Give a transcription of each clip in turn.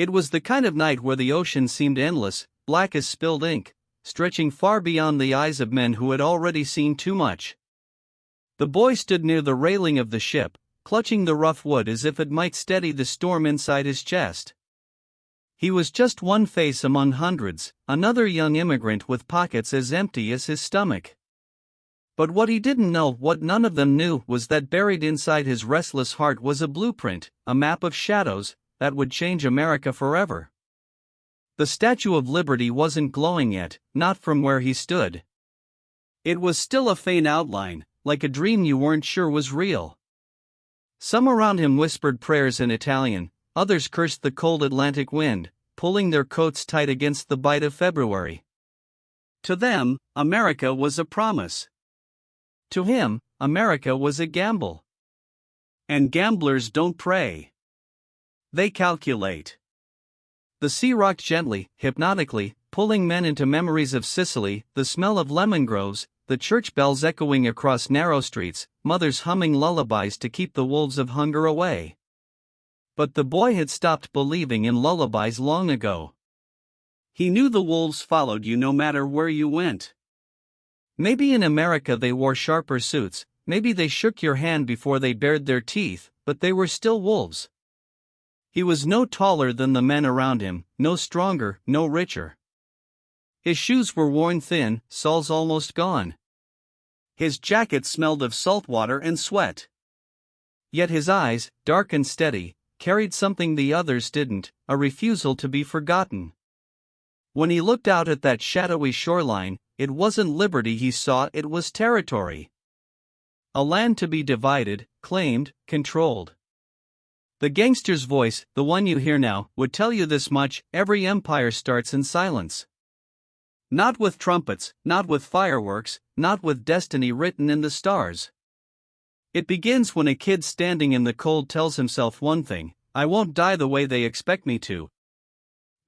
It was the kind of night where the ocean seemed endless, black as spilled ink, stretching far beyond the eyes of men who had already seen too much. The boy stood near the railing of the ship, clutching the rough wood as if it might steady the storm inside his chest. He was just one face among hundreds, another young immigrant with pockets as empty as his stomach. But what he didn't know, what none of them knew, was that buried inside his restless heart was a blueprint, a map of shadows, that would change America forever. The Statue of Liberty wasn't glowing yet, not from where he stood. It was still a faint outline, like a dream you weren't sure was real. Some around him whispered prayers in Italian, others cursed the cold Atlantic wind, pulling their coats tight against the bite of February. To them, America was a promise. To him, America was a gamble. And gamblers don't pray. They calculate. The sea rocked gently, hypnotically, pulling men into memories of Sicily, the smell of lemon groves, the church bells echoing across narrow streets, mothers humming lullabies to keep the wolves of hunger away. But the boy had stopped believing in lullabies long ago. He knew the wolves followed you no matter where you went. Maybe in America they wore sharper suits, maybe they shook your hand before they bared their teeth, but they were still wolves. He was no taller than the men around him, no stronger, no richer. His shoes were worn thin, soles almost gone. His jacket smelled of salt water and sweat. Yet his eyes, dark and steady, carried something the others didn't, a refusal to be forgotten. When he looked out at that shadowy shoreline, it wasn't liberty he saw, it was territory. A land to be divided, claimed, controlled. The gangster's voice, the one you hear now, would tell you this much: every empire starts in silence. Not with trumpets, not with fireworks, not with destiny written in the stars. It begins when a kid standing in the cold tells himself one thing: I won't die the way they expect me to.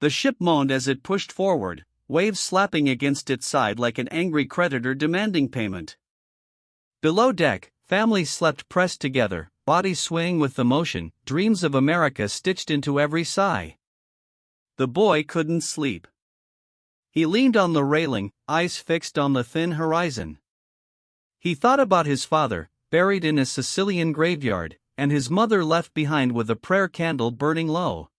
The ship moaned as it pushed forward, waves slapping against its side like an angry creditor demanding payment. Below deck, families slept pressed together, bodies swaying with the motion, dreams of America stitched into every sigh. The boy couldn't sleep. He leaned on the railing, eyes fixed on the thin horizon. He thought about his father, buried in a Sicilian graveyard, and his mother left behind with a prayer candle burning low.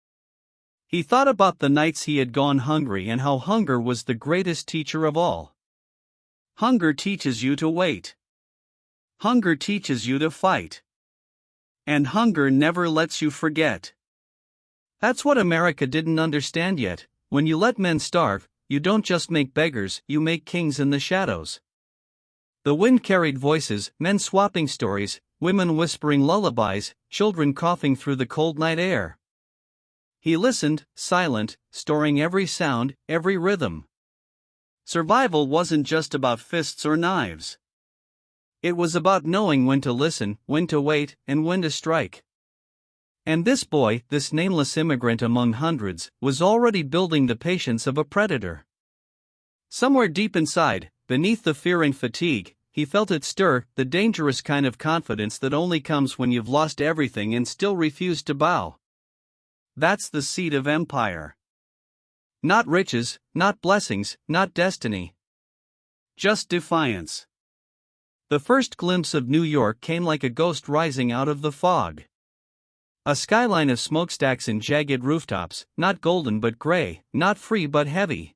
He thought about the nights he had gone hungry and how hunger was the greatest teacher of all. Hunger teaches you to wait. Hunger teaches you to fight. And hunger never lets you forget. That's what America didn't understand yet. When you let men starve, you don't just make beggars, you make kings in the shadows. The wind carried voices, men swapping stories, women whispering lullabies, children coughing through the cold night air. He listened, silent, storing every sound, every rhythm. Survival wasn't just about fists or knives. It was about knowing when to listen, when to wait, and when to strike. And this boy, this nameless immigrant among hundreds, was already building the patience of a predator. Somewhere deep inside, beneath the fear and fatigue, he felt it stir, the dangerous kind of confidence that only comes when you've lost everything and still refuse to bow. That's the seed of empire. Not riches, not blessings, not destiny. Just defiance. The first glimpse of New York came like a ghost rising out of the fog. A skyline of smokestacks and jagged rooftops, not golden but gray, not free but heavy.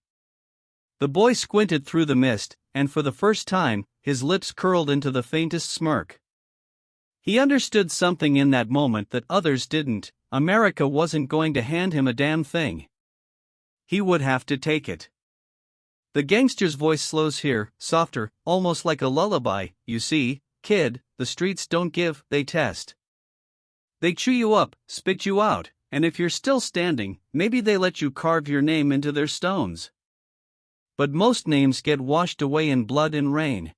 The boy squinted through the mist, and for the first time, his lips curled into the faintest smirk. He understood something in that moment that others didn't: America wasn't going to hand him a damn thing. He would have to take it. The gangster's voice slows here, softer, almost like a lullaby. You see, kid, the streets don't give, they test. They chew you up, spit you out, and if you're still standing, maybe they let you carve your name into their stones. But most names get washed away in blood and rain.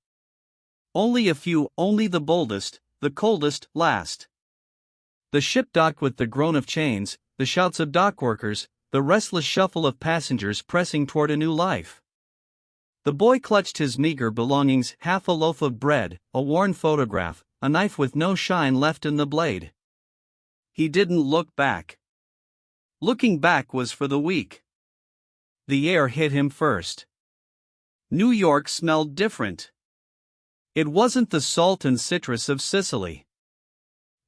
Only a few, only the boldest, the coldest, last. The ship docked with the groan of chains, the shouts of dock workers, the restless shuffle of passengers pressing toward a new life. The boy clutched his meager belongings: half a loaf of bread, a worn photograph, a knife with no shine left in the blade. He didn't look back. Looking back was for the weak. The air hit him first. New York smelled different. It wasn't the salt and citrus of Sicily.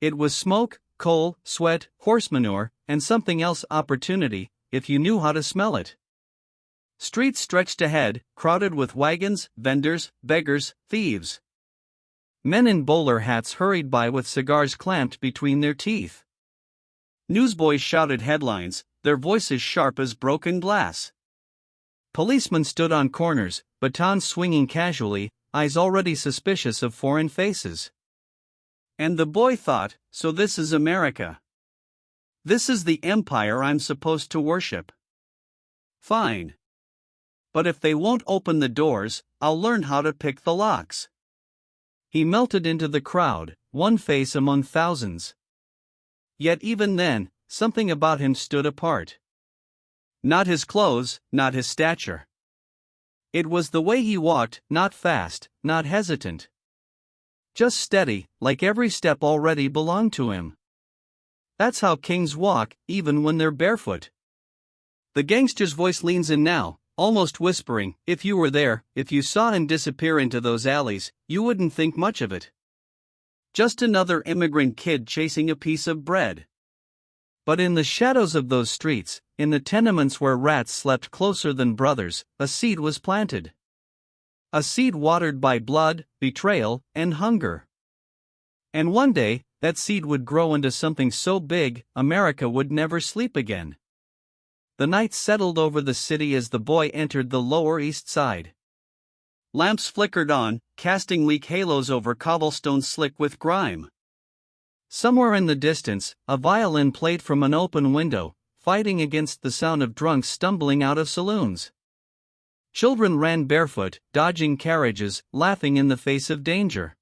It was smoke, coal, sweat, horse manure, and something else: opportunity, if you knew how to smell it. Streets stretched ahead, crowded with wagons, vendors, beggars, thieves. Men in bowler hats hurried by with cigars clamped between their teeth. Newsboys shouted headlines, their voices sharp as broken glass. Policemen stood on corners, batons swinging casually, eyes already suspicious of foreign faces. And the boy thought, so this is America. This is the empire I'm supposed to worship. Fine. But if they won't open the doors, I'll learn how to pick the locks. He melted into the crowd, one face among thousands. Yet even then, something about him stood apart. Not his clothes, not his stature. It was the way he walked, not fast, not hesitant. Just steady, like every step already belonged to him. That's how kings walk, even when they're barefoot. The gangster's voice leans in now, almost whispering, if you were there, if you saw him disappear into those alleys, you wouldn't think much of it. Just another immigrant kid chasing a piece of bread. But in the shadows of those streets, in the tenements where rats slept closer than brothers, a seed was planted. A seed watered by blood, betrayal, and hunger. And one day, that seed would grow into something so big, America would never sleep again. The night settled over the city as the boy entered the Lower East Side. Lamps flickered on, casting weak halos over cobblestone slick with grime. Somewhere in the distance, a violin played from an open window, fighting against the sound of drunks stumbling out of saloons. Children ran barefoot, dodging carriages, laughing in the face of danger.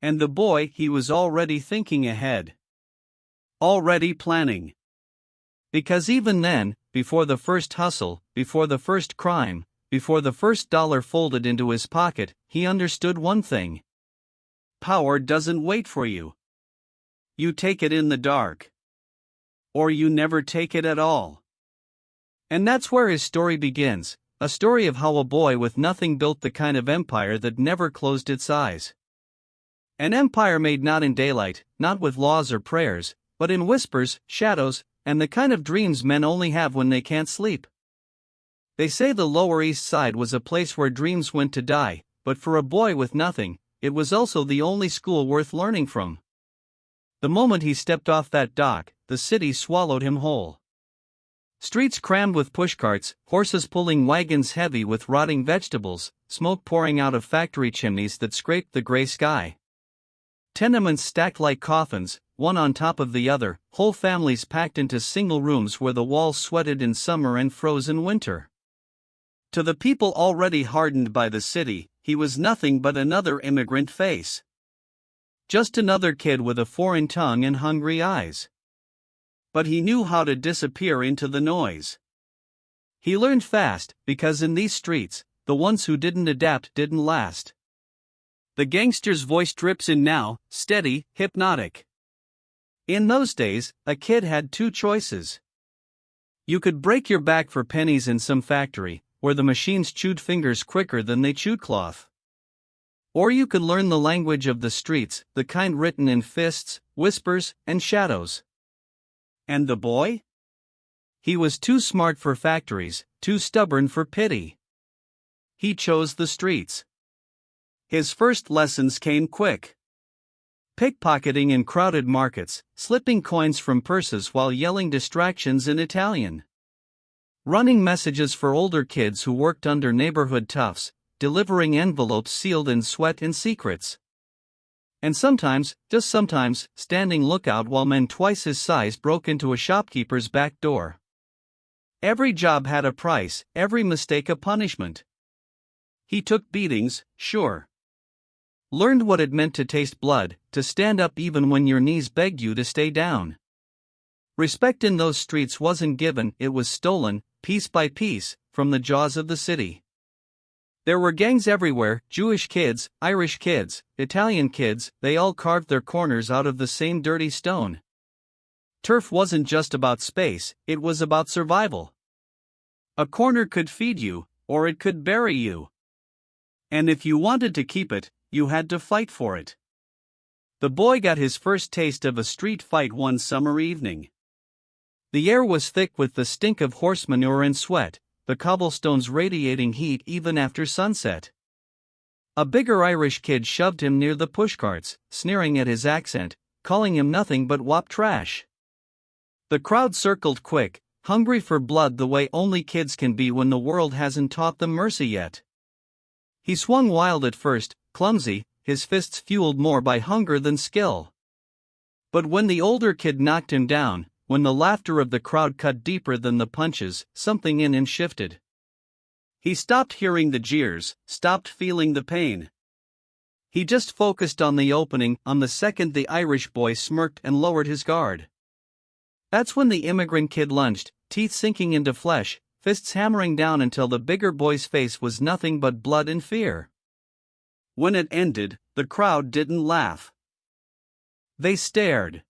And the boy, he was already thinking ahead. Already planning. Because even then, before the first hustle, before the first crime, before the first dollar folded into his pocket, he understood one thing. Power doesn't wait for you. You take it in the dark. Or you never take it at all. And that's where his story begins, a story of how a boy with nothing built the kind of empire that never closed its eyes. An empire made not in daylight, not with laws or prayers, but in whispers, shadows, and the kind of dreams men only have when they can't sleep. They say the Lower East Side was a place where dreams went to die, but for a boy with nothing, it was also the only school worth learning from. The moment he stepped off that dock, the city swallowed him whole. Streets crammed with pushcarts, horses pulling wagons heavy with rotting vegetables, smoke pouring out of factory chimneys that scraped the gray sky. Tenements stacked like coffins, one on top of the other, whole families packed into single rooms where the walls sweated in summer and froze in winter. To the people already hardened by the city, he was nothing but another immigrant face. Just another kid with a foreign tongue and hungry eyes. But he knew how to disappear into the noise. He learned fast, because in these streets, the ones who didn't adapt didn't last. The gangster's voice drips in now, steady, hypnotic. In those days, a kid had two choices. You could break your back for pennies in some factory, where the machines chewed fingers quicker than they chewed cloth. Or you could learn the language of the streets, the kind written in fists, whispers, and shadows. And the boy? He was too smart for factories, too stubborn for pity. He chose the streets. His first lessons came quick. Pickpocketing in crowded markets, slipping coins from purses while yelling distractions in Italian. Running messages for older kids who worked under neighborhood toughs, delivering envelopes sealed in sweat and secrets. And sometimes, just sometimes, standing lookout while men twice his size broke into a shopkeeper's back door. Every job had a price, every mistake a punishment. He took beatings, sure. Learned what it meant to taste blood, to stand up even when your knees begged you to stay down. Respect in those streets wasn't given, it was stolen, piece by piece, from the jaws of the city. There were gangs everywhere, Jewish kids, Irish kids, Italian kids, they all carved their corners out of the same dirty stone. Turf wasn't just about space, it was about survival. A corner could feed you, or it could bury you. And if you wanted to keep it, you had to fight for it. The boy got his first taste of a street fight one summer evening. The air was thick with the stink of horse manure and sweat, the cobblestones radiating heat even after sunset. A bigger Irish kid shoved him near the pushcarts, sneering at his accent, calling him nothing but wop trash. The crowd circled quick, hungry for blood the way only kids can be when the world hasn't taught them mercy yet. He swung wild at first, clumsy, his fists fueled more by hunger than skill. But when the older kid knocked him down, when the laughter of the crowd cut deeper than the punches, something in him shifted. He stopped hearing the jeers, stopped feeling the pain. He just focused on the opening. On the second the Irish boy smirked and lowered his guard. That's when the immigrant kid lunged, teeth sinking into flesh, fists hammering down until the bigger boy's face was nothing but blood and fear. When it ended, the crowd didn't laugh. They stared.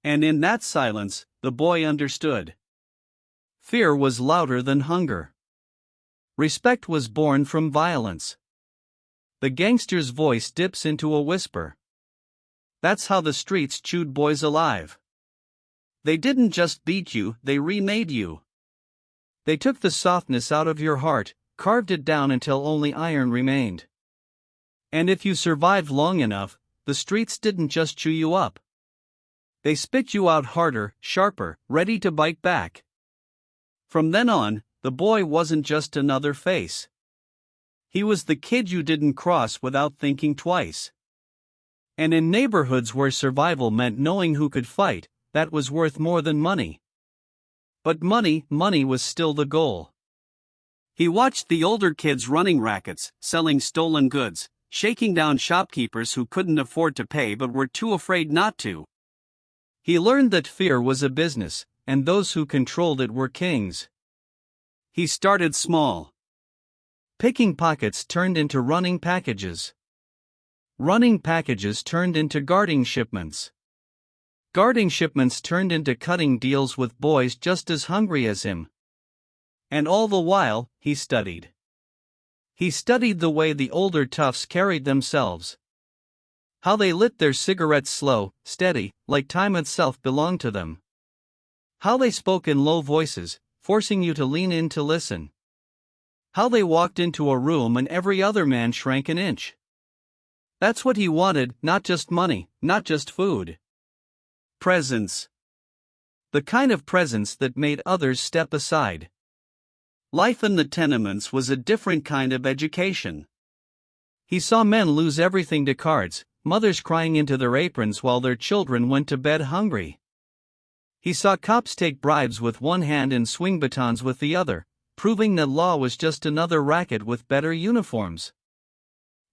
And in that silence, the boy understood. Fear was louder than hunger. Respect was born from violence. The gangster's voice dips into a whisper. That's how the streets chewed boys alive. They didn't just beat you, they remade you. They took the softness out of your heart, carved it down until only iron remained. And if you survived long enough, the streets didn't just chew you up. They spit you out harder, sharper, ready to bite back. From then on, the boy wasn't just another face. He was the kid you didn't cross without thinking twice. And in neighborhoods where survival meant knowing who could fight, that was worth more than money. But money was still the goal. He watched the older kids running rackets, selling stolen goods, shaking down shopkeepers who couldn't afford to pay but were too afraid not to. He learned that fear was a business, and those who controlled it were kings. He started small. Picking pockets turned into running packages. Running packages turned into guarding shipments. Guarding shipments turned into cutting deals with boys just as hungry as him. And all the while, he studied. He studied the way the older toughs carried themselves. How they lit their cigarettes slow, steady, like time itself belonged to them. How they spoke in low voices, forcing you to lean in to listen. How they walked into a room and every other man shrank an inch. That's what he wanted, not just money, not just food. Presence. The kind of presence that made others step aside. Life in the tenements was a different kind of education. He saw men lose everything to cards, mothers crying into their aprons while their children went to bed hungry. He saw cops take bribes with one hand and swing batons with the other, proving that law was just another racket with better uniforms.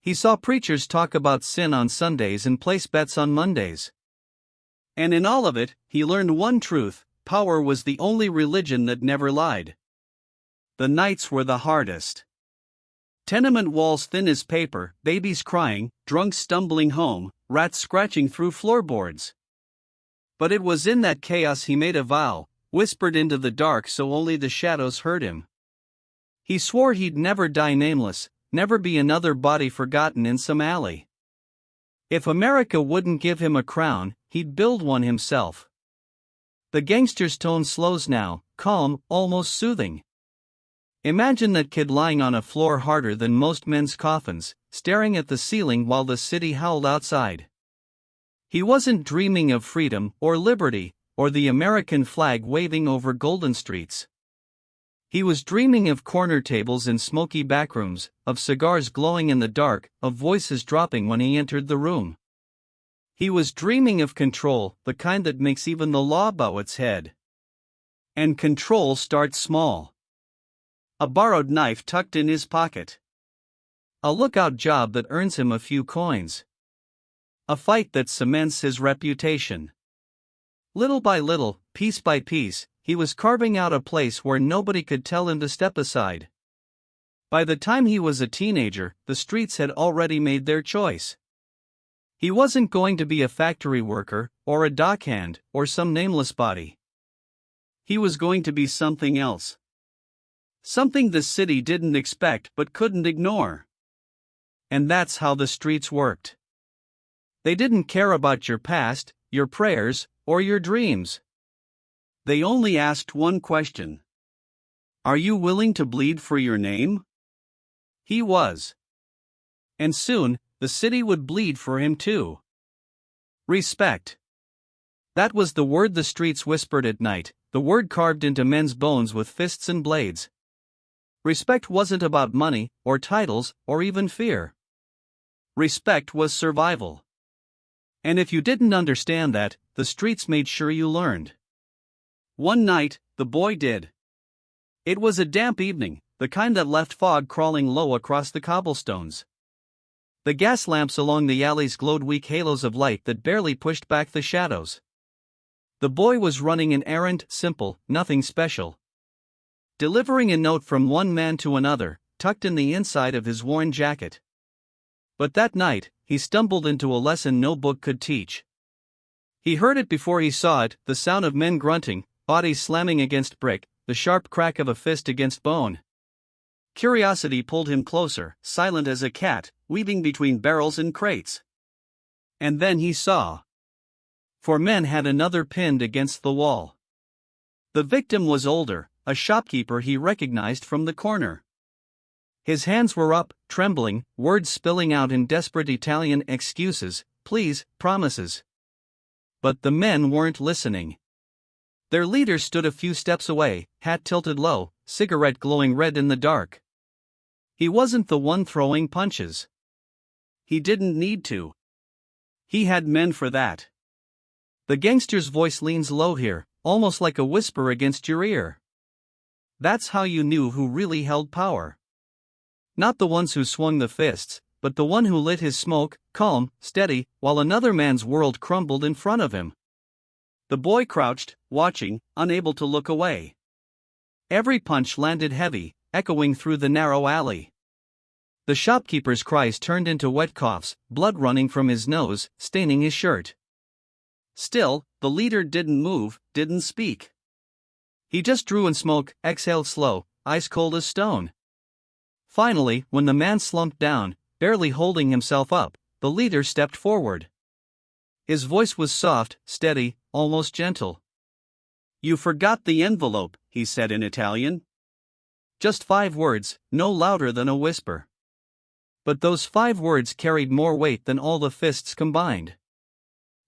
He saw preachers talk about sin on Sundays and place bets on Mondays. And in all of it, he learned one truth: power was the only religion that never lied. The nights were the hardest. Tenement walls thin as paper, babies crying, drunks stumbling home, rats scratching through floorboards. But it was in that chaos he made a vow, whispered into the dark so only the shadows heard him. He swore he'd never die nameless, never be another body forgotten in some alley. If America wouldn't give him a crown, he'd build one himself. The gangster's tone slows now, calm, almost soothing. Imagine that kid lying on a floor harder than most men's coffins, staring at the ceiling while the city howled outside. He wasn't dreaming of freedom, or liberty, or the American flag waving over golden streets. He was dreaming of corner tables in smoky backrooms, of cigars glowing in the dark, of voices dropping when he entered the room. He was dreaming of control, the kind that makes even the law bow its head. And control starts small. A borrowed knife tucked in his pocket. A lookout job that earns him a few coins. A fight that cements his reputation. Little by little, piece by piece, he was carving out a place where nobody could tell him to step aside. By the time he was a teenager, the streets had already made their choice. He wasn't going to be a factory worker, or a dockhand, or some nameless body. He was going to be something else. Something the city didn't expect but couldn't ignore. And that's how the streets worked. They didn't care about your past, your prayers, or your dreams. They only asked one question. Are you willing to bleed for your name? He was. And soon, the city would bleed for him too. Respect. That was the word the streets whispered at night, the word carved into men's bones with fists and blades. Respect wasn't about money, or titles, or even fear. Respect was survival. And if you didn't understand that, the streets made sure you learned. One night, the boy did. It was a damp evening, the kind that left fog crawling low across the cobblestones. The gas lamps along the alleys glowed weak halos of light that barely pushed back the shadows. The boy was running an errand, simple, nothing special. Delivering a note from one man to another, tucked in the inside of his worn jacket. But that night, he stumbled into a lesson no book could teach. He heard it before he saw it, the sound of men grunting, bodies slamming against brick, the sharp crack of a fist against bone. Curiosity pulled him closer, silent as a cat, weaving between barrels and crates. And then he saw. 4 men had another pinned against the wall. The victim was older, a shopkeeper he recognized from the corner. His hands were up, trembling, words spilling out in desperate Italian excuses, pleas, promises. But the men weren't listening. Their leader stood a few steps away, hat tilted low, cigarette glowing red in the dark. He wasn't the one throwing punches. He didn't need to. He had men for that. The gangster's voice leans low here, almost like a whisper against your ear. That's how you knew who really held power. Not the ones who swung the fists, but the one who lit his smoke, calm, steady, while another man's world crumbled in front of him. The boy crouched, watching, unable to look away. Every punch landed heavy, echoing through the narrow alley. The shopkeeper's cries turned into wet coughs, blood running from his nose, staining his shirt. Still, the leader didn't move, didn't speak. He just drew in smoke, exhaled slow, ice cold as stone. Finally, when the man slumped down, barely holding himself up, the leader stepped forward. His voice was soft, steady, almost gentle. You forgot the envelope, he said in Italian. Just 5 words, no louder than a whisper. But those 5 words carried more weight than all the fists combined.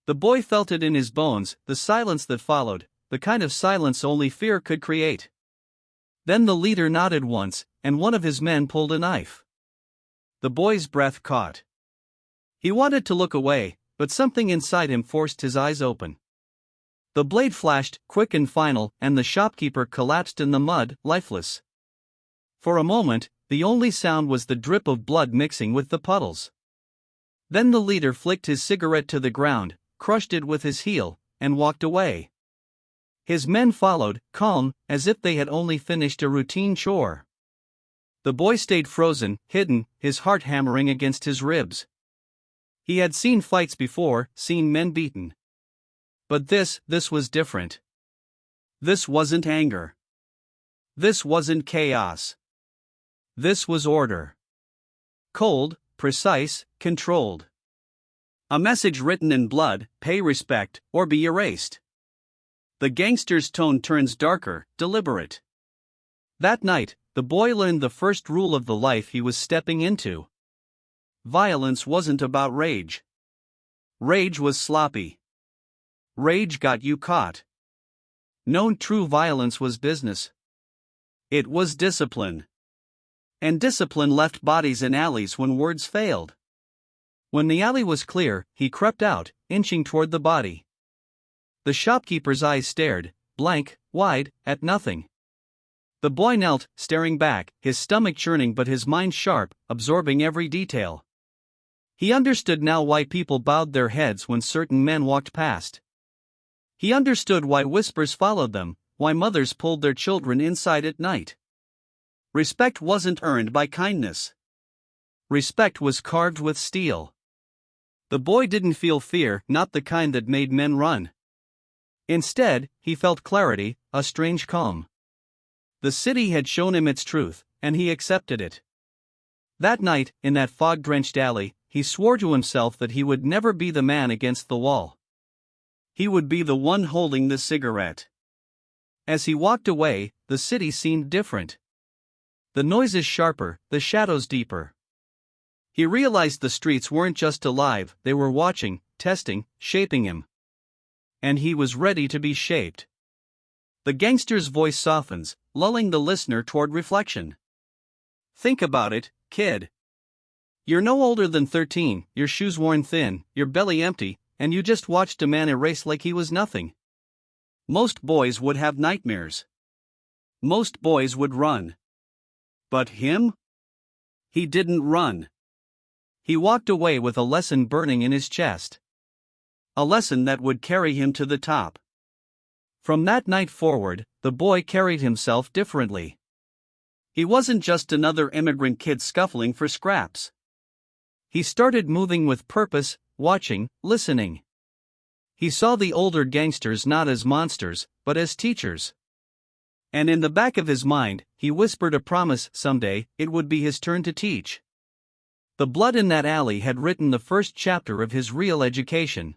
The boy felt it in his bones, the silence that followed, the kind of silence only fear could create. Then the leader nodded once, and one of his men pulled a knife. The boy's breath caught. He wanted to look away, but something inside him forced his eyes open. The blade flashed, quick and final, and the shopkeeper collapsed in the mud, lifeless. For a moment, the only sound was the drip of blood mixing with the puddles. Then the leader flicked his cigarette to the ground, crushed it with his heel, and walked away. His men followed, calm, as if they had only finished a routine chore. The boy stayed frozen, hidden, his heart hammering against his ribs. He had seen fights before, seen men beaten. But this was different. This wasn't anger. This wasn't chaos. This was order. Cold, precise, controlled. A message written in blood, pay respect, or be erased. The gangster's tone turns darker, deliberate. That night, the boy learned the first rule of the life he was stepping into. Violence wasn't about rage. Rage was sloppy. Rage got you caught. No true violence was business. It was discipline. And discipline left bodies in alleys when words failed. When the alley was clear, he crept out, inching toward the body. The shopkeeper's eyes stared, blank, wide, at nothing. The boy knelt, staring back, his stomach churning but his mind sharp, absorbing every detail. He understood now why people bowed their heads when certain men walked past. He understood why whispers followed them, why mothers pulled their children inside at night. Respect wasn't earned by kindness. Respect was carved with steel. The boy didn't feel fear, not the kind that made men run. Instead, he felt clarity, a strange calm. The city had shown him its truth, and he accepted it. That night, in that fog-drenched alley, he swore to himself that he would never be the man against the wall. He would be the one holding the cigarette. As he walked away, the city seemed different. The noises sharper, the shadows deeper. He realized the streets weren't just alive, they were watching, testing, shaping him. And he was ready to be shaped. The gangster's voice softens, lulling the listener toward reflection. Think about it, kid. You're no older than 13, your shoes worn thin, your belly empty, and you just watched a man erase like he was nothing. Most boys would have nightmares. Most boys would run. But him? He didn't run. He walked away with a lesson burning in his chest. A lesson that would carry him to the top. From that night forward, the boy carried himself differently. He wasn't just another immigrant kid scuffling for scraps. He started moving with purpose, watching, listening. He saw the older gangsters not as monsters, but as teachers. And in the back of his mind, he whispered a promise: someday, it would be his turn to teach. The blood in that alley had written the first chapter of his real education.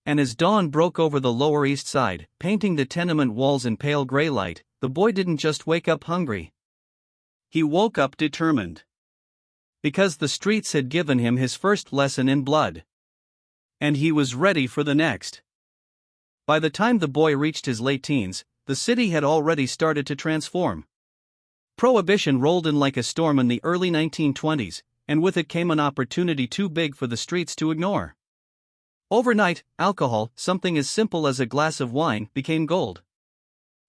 And as dawn broke over the Lower East Side, painting the tenement walls in pale gray light, the boy didn't just wake up hungry. He woke up determined. Because the streets had given him his first lesson in blood. And he was ready for the next. By the time the boy reached his late teens, the city had already started to transform. Prohibition rolled in like a storm in the early 1920s, and with it came an opportunity too big for the streets to ignore. Overnight, alcohol, something as simple as a glass of wine, became gold.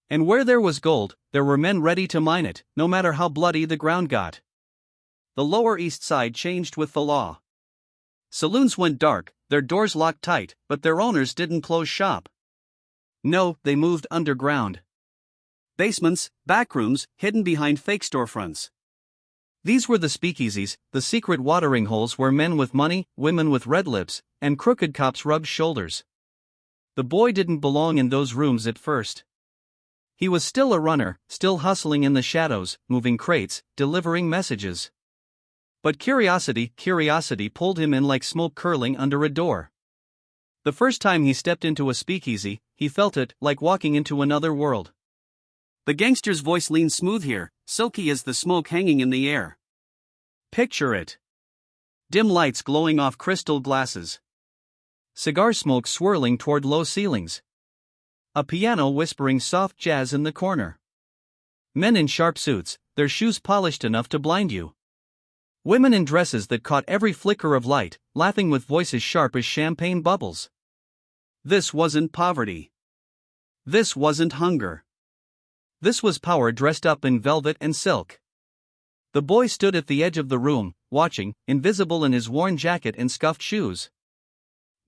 And where there was gold, there were men ready to mine it, no matter how bloody the ground got. The Lower East Side changed with the law. Saloons went dark, their doors locked tight, but their owners didn't close shop. No, they moved underground. Basements, backrooms, hidden behind fake storefronts. These were the speakeasies, the secret watering holes where men with money, women with red lips, and crooked cops rubbed shoulders. The boy didn't belong in those rooms at first. He was still a runner, still hustling in the shadows, moving crates, delivering messages. But curiosity pulled him in like smoke curling under a door. The first time he stepped into a speakeasy, he felt it, like walking into another world. The gangster's voice leaned smooth here, silky as the smoke hanging in the air. Picture it. Dim lights glowing off crystal glasses. Cigar smoke swirling toward low ceilings. A piano whispering soft jazz in the corner. Men in sharp suits, their shoes polished enough to blind you. Women in dresses that caught every flicker of light, laughing with voices sharp as champagne bubbles. This wasn't poverty. This wasn't hunger. This was power dressed up in velvet and silk. The boy stood at the edge of the room, watching, invisible in his worn jacket and scuffed shoes.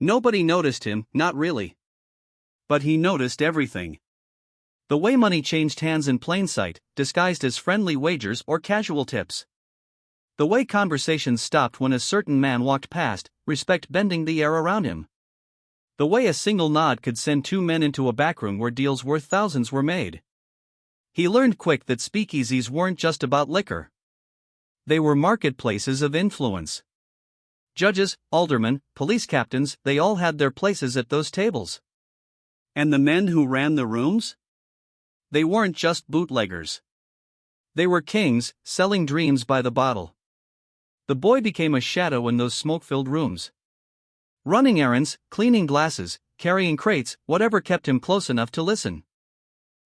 Nobody noticed him, not really. But he noticed everything. The way money changed hands in plain sight, disguised as friendly wagers or casual tips. The way conversations stopped when a certain man walked past, respect bending the air around him. The way a single nod could send two men into a backroom where deals worth thousands were made. He learned quick that speakeasies weren't just about liquor. They were marketplaces of influence. Judges, aldermen, police captains, they all had their places at those tables. And the men who ran the rooms? They weren't just bootleggers. They were kings, selling dreams by the bottle. The boy became a shadow in those smoke-filled rooms. Running errands, cleaning glasses, carrying crates, whatever kept him close enough to listen.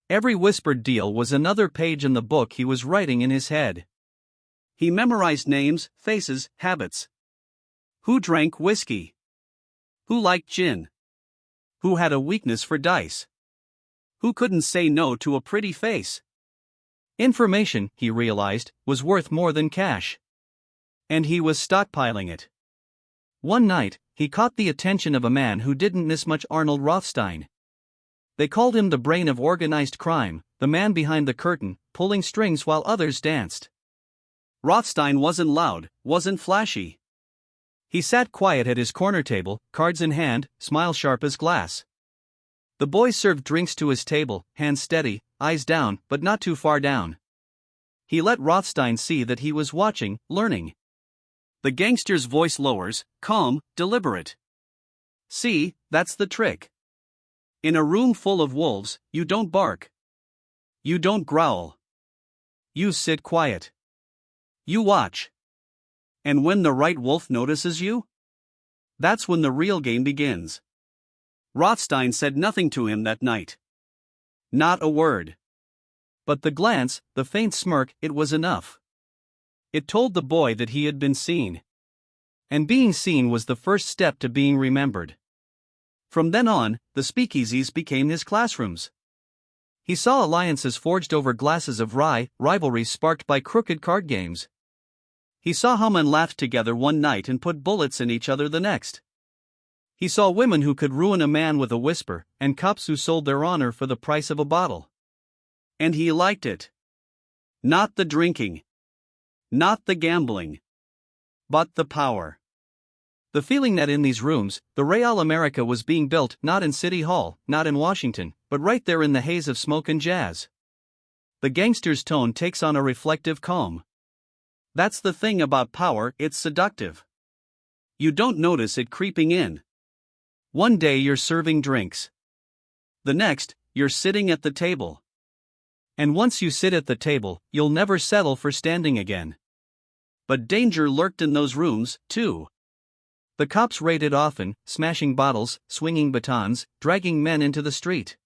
Every whispered deal was another page in the book he was writing in his head. He memorized names, faces, habits. Who drank whiskey? Who liked gin? Who had a weakness for dice? Who couldn't say no to a pretty face? Information, he realized, was worth more than cash. And he was stockpiling it. One night, he caught the attention of a man who didn't miss much: Arnold Rothstein. They called him the brain of organized crime, the man behind the curtain, pulling strings while others danced. Rothstein wasn't loud, wasn't flashy. He sat quiet at his corner table, cards in hand, smile sharp as glass. The boy served drinks to his table, hands steady, eyes down, but not too far down. He let Rothstein see that he was watching, learning. The gangster's voice lowers, calm, deliberate. See, that's the trick. In a room full of wolves, you don't bark. You don't growl. You sit quiet. You watch. And when the right wolf notices you, that's when the real game begins. Rothstein said nothing to him that night. Not a word. But the glance, the faint smirk, it was enough. It told the boy that he had been seen. And being seen was the first step to being remembered. From then on, the speakeasies became his classrooms. He saw alliances forged over glasses of rye, rivalries sparked by crooked card games. He saw how men laughed together one night and put bullets in each other the next. He saw women who could ruin a man with a whisper, and cops who sold their honor for the price of a bottle. And he liked it. Not the drinking. Not the gambling. But the power. The feeling that in these rooms, the Real America was being built not in City Hall, not in Washington, but right there in the haze of smoke and jazz. The gangster's tone takes on a reflective calm. That's the thing about power, it's seductive. You don't notice it creeping in. One day you're serving drinks. The next, you're sitting at the table. And once you sit at the table, you'll never settle for standing again. But danger lurked in those rooms, too. The cops raided often, smashing bottles, swinging batons, dragging men into the street.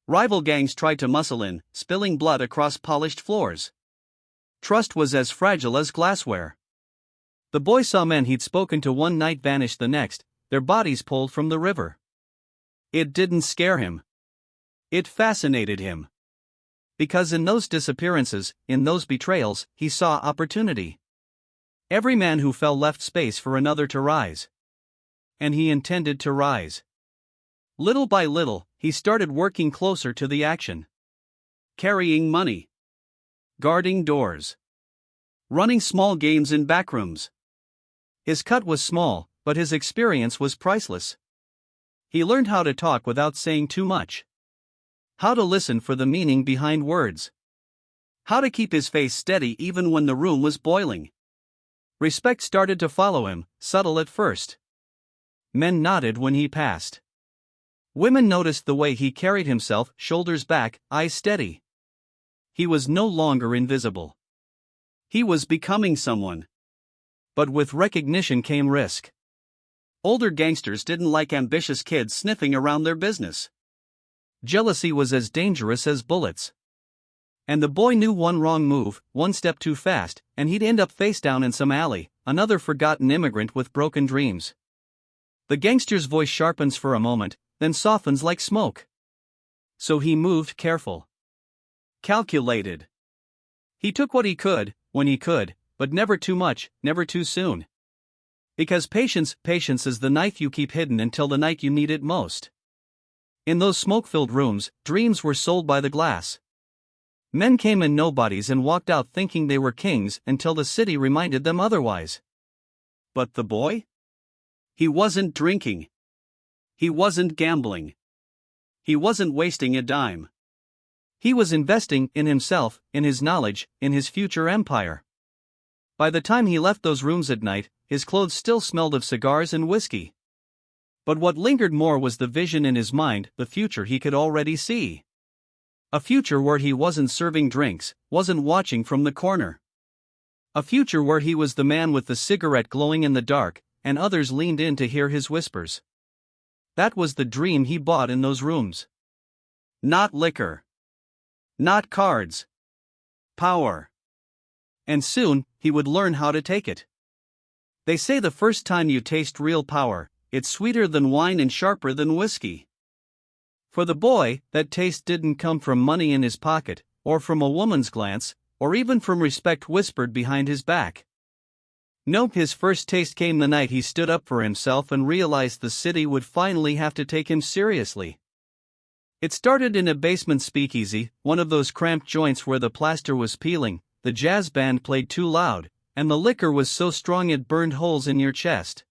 Rival gangs tried to muscle in, spilling blood across polished floors. Trust was as fragile as glassware. The boy saw men he'd spoken to one night vanish the next, their bodies pulled from the river. It didn't scare him. It fascinated him. Because in those disappearances, in those betrayals, he saw opportunity. Every man who fell left space for another to rise. And he intended to rise. Little by little, he started working closer to the action. Carrying money. Guarding doors. Running small games in backrooms. His cut was small, but his experience was priceless. He learned how to talk without saying too much. How to listen for the meaning behind words. How to keep his face steady even when the room was boiling. Respect started to follow him, subtle at first. Men nodded when he passed. Women noticed the way he carried himself, shoulders back, eyes steady. He was no longer invisible. He was becoming someone. But with recognition came risk. Older gangsters didn't like ambitious kids sniffing around their business. Jealousy was as dangerous as bullets. And the boy knew one wrong move, one step too fast, and he'd end up face down in some alley, another forgotten immigrant with broken dreams. The gangster's voice sharpens for a moment, then softens like smoke. So he moved careful. Calculated. He took what he could, when he could, but never too much, never too soon. Because patience is the knife you keep hidden until the night you need it most. In those smoke-filled rooms, dreams were sold by the glass. Men came in nobodies and walked out thinking they were kings until the city reminded them otherwise. But the boy? He wasn't drinking. He wasn't gambling. He wasn't wasting a dime. He was investing in himself, in his knowledge, in his future empire. By the time he left those rooms at night, his clothes still smelled of cigars and whiskey. But what lingered more was the vision in his mind, the future he could already see. A future where he wasn't serving drinks, wasn't watching from the corner. A future where he was the man with the cigarette glowing in the dark, and others leaned in to hear his whispers. That was the dream he bought in those rooms. Not liquor. Not cards. Power. And soon, he would learn how to take it. They say the first time you taste real power, it's sweeter than wine and sharper than whiskey. For the boy, that taste didn't come from money in his pocket, or from a woman's glance, or even from respect whispered behind his back. Nope, his first taste came the night he stood up for himself and realized the city would finally have to take him seriously. It started in a basement speakeasy, one of those cramped joints where the plaster was peeling, the jazz band played too loud, and the liquor was so strong it burned holes in your chest.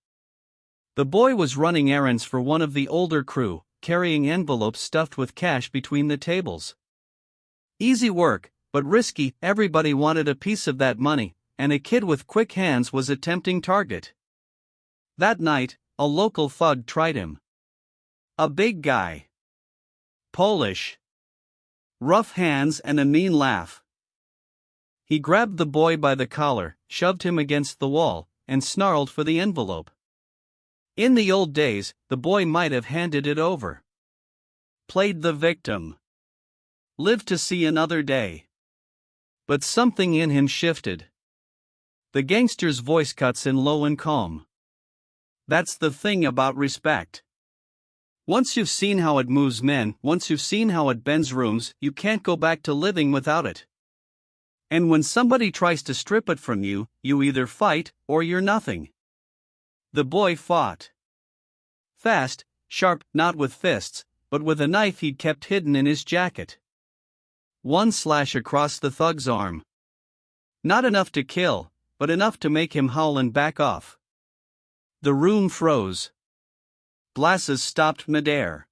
The boy was running errands for one of the older crew, carrying envelopes stuffed with cash between the tables. Easy work, but risky. Everybody wanted a piece of that money, and a kid with quick hands was a tempting target. That night, a local thug tried him. A big guy. Polish. Rough hands and a mean laugh. He grabbed the boy by the collar, shoved him against the wall, and snarled for the envelope. In the old days, the boy might have handed it over. Played the victim. Lived to see another day. But something in him shifted. The gangster's voice cuts in low and calm. That's the thing about respect. Once you've seen how it moves men, once you've seen how it bends rooms, you can't go back to living without it. And when somebody tries to strip it from you, you either fight, or you're nothing. The boy fought. Fast, sharp, not with fists, but with a knife he'd kept hidden in his jacket. One slash across the thug's arm. Not enough to kill, but enough to make him howl and back off. The room froze. Glasses stopped midair.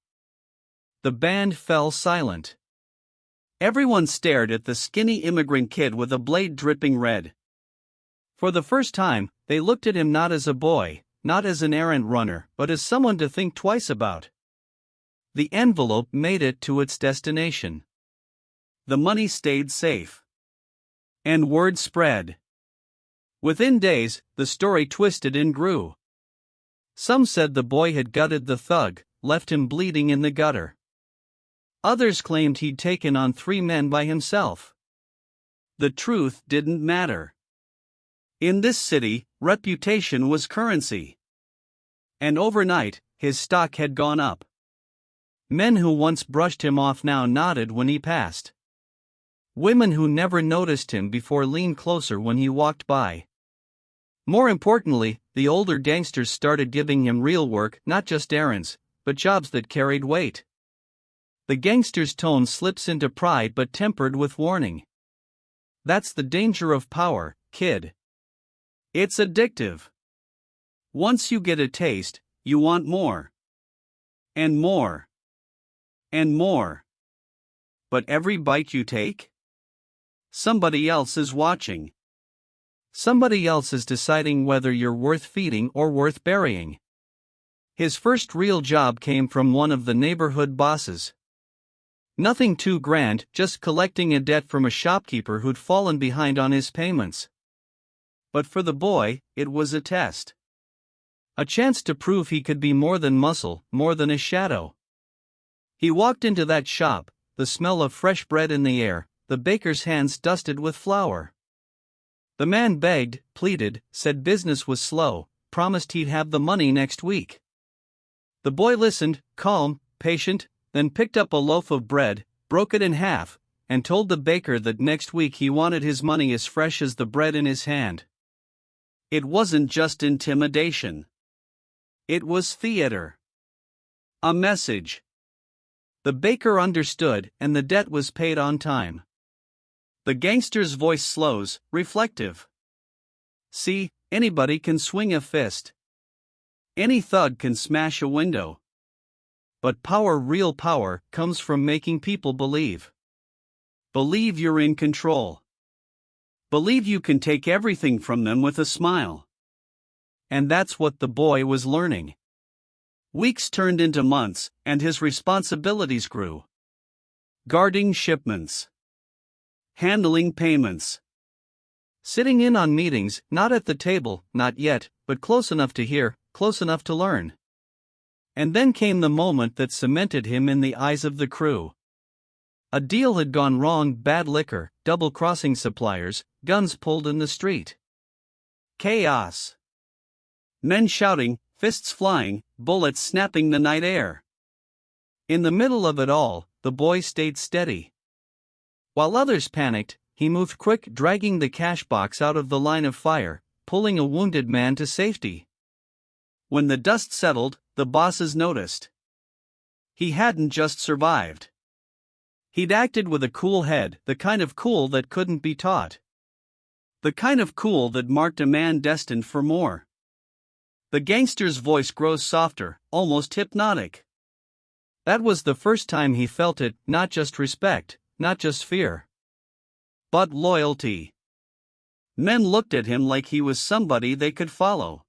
The band fell silent. Everyone stared at the skinny immigrant kid with a blade dripping red. For the first time, they looked at him not as a boy, not as an errand runner, but as someone to think twice about. The envelope made it to its destination. The money stayed safe. And word spread. Within days, the story twisted and grew. Some said the boy had gutted the thug, left him bleeding in the gutter. Others claimed he'd taken on 3 men by himself. The truth didn't matter. In this city, reputation was currency. And overnight, his stock had gone up. Men who once brushed him off now nodded when he passed. Women who never noticed him before leaned closer when he walked by. More importantly, the older gangsters started giving him real work, not just errands, but jobs that carried weight. The gangster's tone slips into pride but tempered with warning. That's the danger of power, kid. It's addictive. Once you get a taste, you want more. And more. And more. But every bite you take? Somebody else is watching. Somebody else is deciding whether you're worth feeding or worth burying. His first real job came from one of the neighborhood bosses. Nothing too grand, just collecting a debt from a shopkeeper who'd fallen behind on his payments. But for the boy, it was a test. A chance to prove he could be more than muscle, more than a shadow. He walked into that shop, the smell of fresh bread in the air, the baker's hands dusted with flour. The man begged, pleaded, said business was slow, promised he'd have the money next week. The boy listened, calm, patient, then picked up a loaf of bread, broke it in half, and told the baker that next week he wanted his money as fresh as the bread in his hand. It wasn't just intimidation. It was theater. A message. The baker understood, and the debt was paid on time. The gangster's voice slows, reflective. See, anybody can swing a fist. Any thug can smash a window. But power, real power, comes from making people believe. Believe you're in control. Believe you can take everything from them with a smile. And that's what the boy was learning. Weeks turned into months, and his responsibilities grew. Guarding shipments. Handling payments. Sitting in on meetings, not at the table, not yet, but close enough to hear, close enough to learn. And then came the moment that cemented him in the eyes of the crew. A deal had gone wrong, bad liquor, double-crossing suppliers, guns pulled in the street. Chaos. Men shouting, fists flying, bullets snapping the night air. In the middle of it all, the boy stayed steady. While others panicked, he moved quick, dragging the cash box out of the line of fire, pulling a wounded man to safety. When the dust settled, the bosses noticed. He hadn't just survived. He'd acted with a cool head, the kind of cool that couldn't be taught. The kind of cool that marked a man destined for more. The gangster's voice grows softer, almost hypnotic. That was the first time he felt it, not just respect, not just fear, but loyalty. Men looked at him like he was somebody they could follow.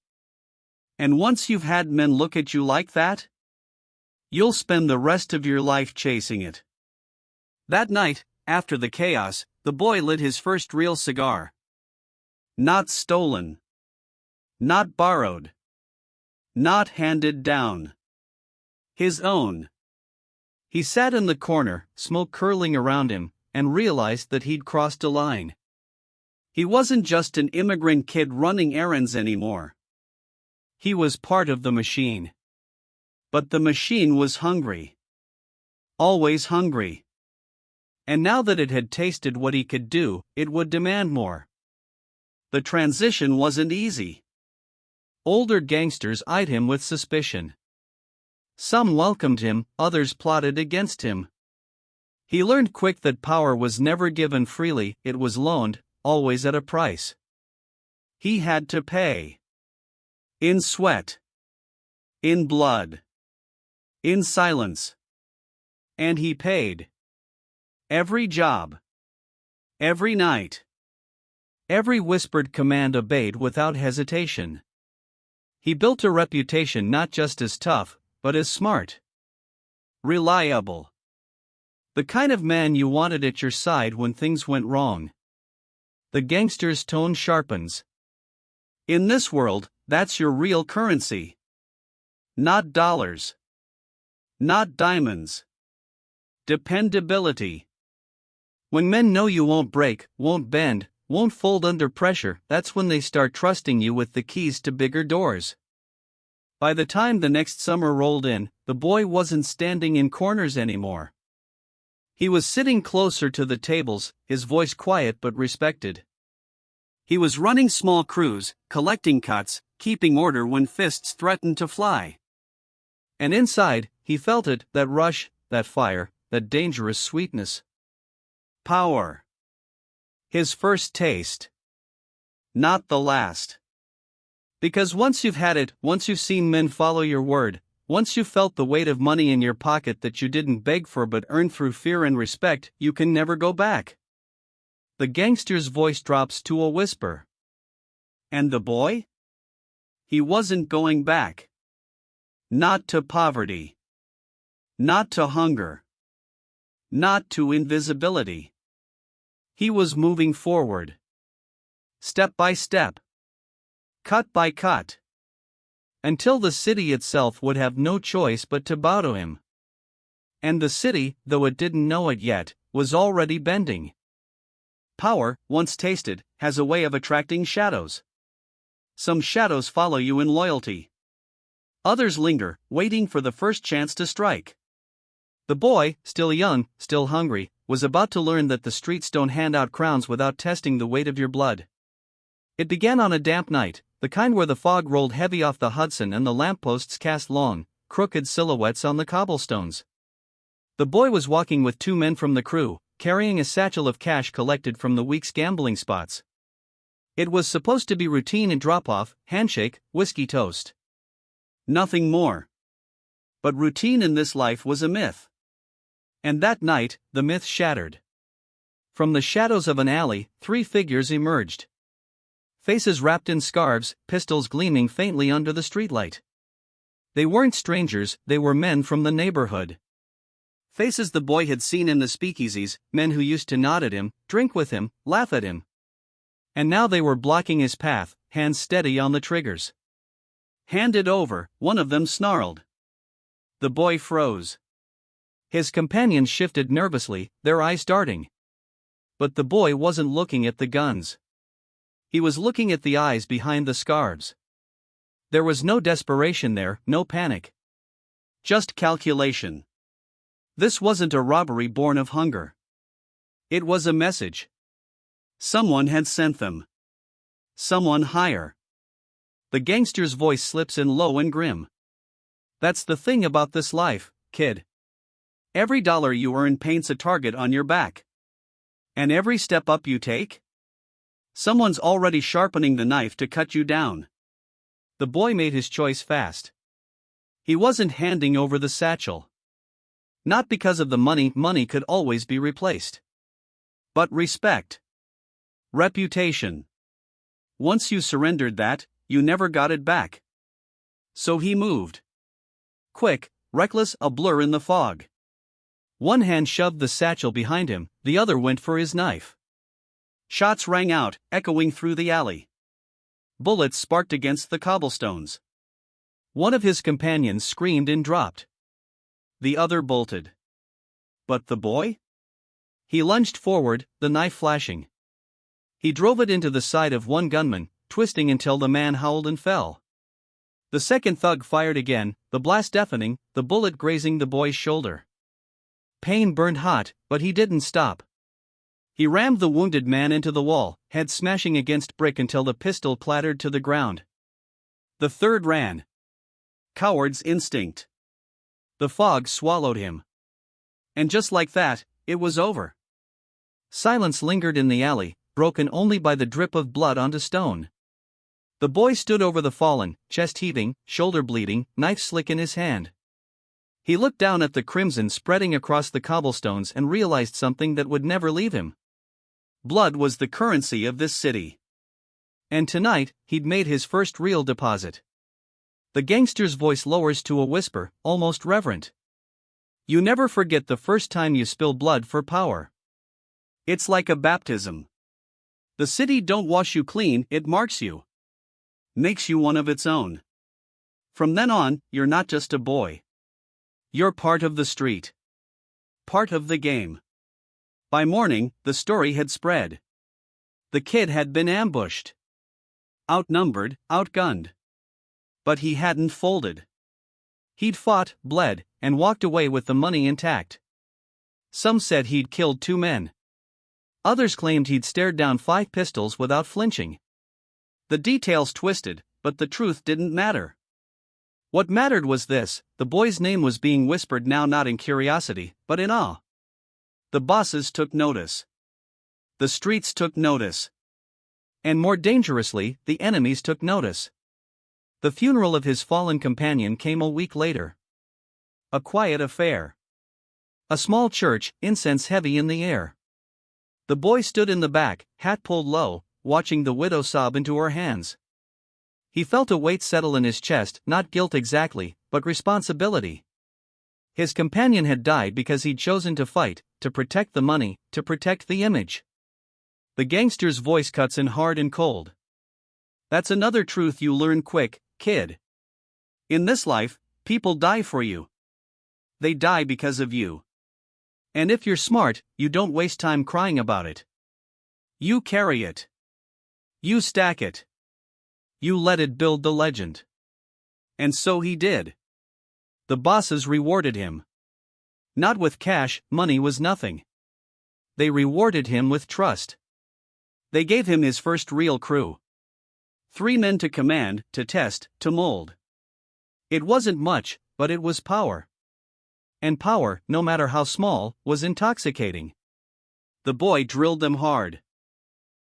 And once you've had men look at you like that, you'll spend the rest of your life chasing it. That night, after the chaos, the boy lit his first real cigar. Not stolen. Not borrowed. Not handed down. His own. He sat in the corner, smoke curling around him, and realized that he'd crossed a line. He wasn't just an immigrant kid running errands anymore. He was part of the machine. But the machine was hungry. Always hungry. And now that it had tasted what he could do, it would demand more. The transition wasn't easy. Older gangsters eyed him with suspicion. Some welcomed him, others plotted against him. He learned quick that power was never given freely, it was loaned, always at a price. He had to pay. In sweat. In blood. In silence. And he paid. Every job. Every night. Every whispered command obeyed without hesitation. He built a reputation not just as tough, but as smart. Reliable. The kind of man you wanted at your side when things went wrong. The gangster's tone sharpens. In this world, that's your real currency. Not dollars. Not diamonds. Dependability. When men know you won't break, won't bend, won't fold under pressure, that's when they start trusting you with the keys to bigger doors. By the time the next summer rolled in, the boy wasn't standing in corners anymore. He was sitting closer to the tables, his voice quiet but respected. He was running small crews, collecting cuts, keeping order when fists threatened to fly. And inside, he felt it, that rush, that fire, that dangerous sweetness. Power. His first taste. Not the last. Because once you've had it, once you've seen men follow your word, once you've felt the weight of money in your pocket that you didn't beg for but earned through fear and respect, you can never go back. The gangster's voice drops to a whisper. And the boy? He wasn't going back. Not to poverty. Not to hunger. Not to invisibility. He was moving forward. Step by step. Cut by cut. Until the city itself would have no choice but to bow to him. And the city, though it didn't know it yet, was already bending. Power, once tasted, has a way of attracting shadows. Some shadows follow you in loyalty. Others linger, waiting for the first chance to strike. The boy, still young, still hungry, was about to learn that the streets don't hand out crowns without testing the weight of your blood. It began on a damp night, the kind where the fog rolled heavy off the Hudson and the lampposts cast long, crooked silhouettes on the cobblestones. The boy was walking with two men from the crew, carrying a satchel of cash collected from the week's gambling spots. It was supposed to be routine and drop-off, handshake, whiskey toast. Nothing more. But routine in this life was a myth. And that night, the myth shattered. From the shadows of an alley, three figures emerged. Faces wrapped in scarves, pistols gleaming faintly under the streetlight. They weren't strangers, they were men from the neighborhood. Faces the boy had seen in the speakeasies, men who used to nod at him, drink with him, laugh at him. And now they were blocking his path, hands steady on the triggers. "Hand it over," one of them snarled. The boy froze. His companions shifted nervously, their eyes darting. But the boy wasn't looking at the guns. He was looking at the eyes behind the scarves. There was no desperation there, no panic. Just calculation. This wasn't a robbery born of hunger. It was a message. Someone had sent them. Someone higher. The gangster's voice slips in low and grim. That's the thing about this life, kid. Every dollar you earn paints a target on your back. And every step up you take? Someone's already sharpening the knife to cut you down. The boy made his choice fast. He wasn't handing over the satchel. Not because of the money, money could always be replaced. But respect. Reputation. Once you surrendered that, you never got it back. So he moved. Quick, reckless, a blur in the fog. One hand shoved the satchel behind him, the other went for his knife. Shots rang out, echoing through the alley. Bullets sparked against the cobblestones. One of his companions screamed and dropped. The other bolted. But the boy? He lunged forward, the knife flashing. He drove it into the side of one gunman, twisting until the man howled and fell. The second thug fired again, the blast deafening, the bullet grazing the boy's shoulder. Pain burned hot, but he didn't stop. He rammed the wounded man into the wall, head smashing against brick until the pistol clattered to the ground. The third ran. Coward's instinct. The fog swallowed him. And just like that, it was over. Silence lingered in the alley, broken only by the drip of blood onto stone. The boy stood over the fallen, chest heaving, shoulder bleeding, knife slick in his hand. He looked down at the crimson spreading across the cobblestones and realized something that would never leave him. Blood was the currency of this city. And tonight, he'd made his first real deposit. The gangster's voice lowers to a whisper, almost reverent. You never forget the first time you spill blood for power. It's like a baptism. The city don't wash you clean, it marks you. Makes you one of its own. From then on, you're not just a boy. You're part of the street. Part of the game. By morning, the story had spread. The kid had been ambushed. Outnumbered, outgunned. But he hadn't folded. He'd fought, bled, and walked away with the money intact. Some said he'd killed 2 men. Others claimed he'd stared down 5 pistols without flinching. The details twisted, but the truth didn't matter. What mattered was this: the boy's name was being whispered now not in curiosity, but in awe. The bosses took notice. The streets took notice. And more dangerously, the enemies took notice. The funeral of his fallen companion came a week later. A quiet affair. A small church, incense heavy in the air. The boy stood in the back, hat pulled low, watching the widow sob into her hands. He felt a weight settle in his chest, not guilt exactly, but responsibility. His companion had died because he'd chosen to fight, to protect the money, to protect the image. The gangster's voice cuts in hard and cold. That's another truth you learn quick, kid. In this life, people die for you. They die because of you. And if you're smart, you don't waste time crying about it. You carry it. You stack it. You let it build the legend. And so he did. The bosses rewarded him. Not with cash, money was nothing. They rewarded him with trust. They gave him his first real crew. 3 men to command, to test, to mold. It wasn't much, but it was power. And power, no matter how small, was intoxicating. The boy drilled them hard.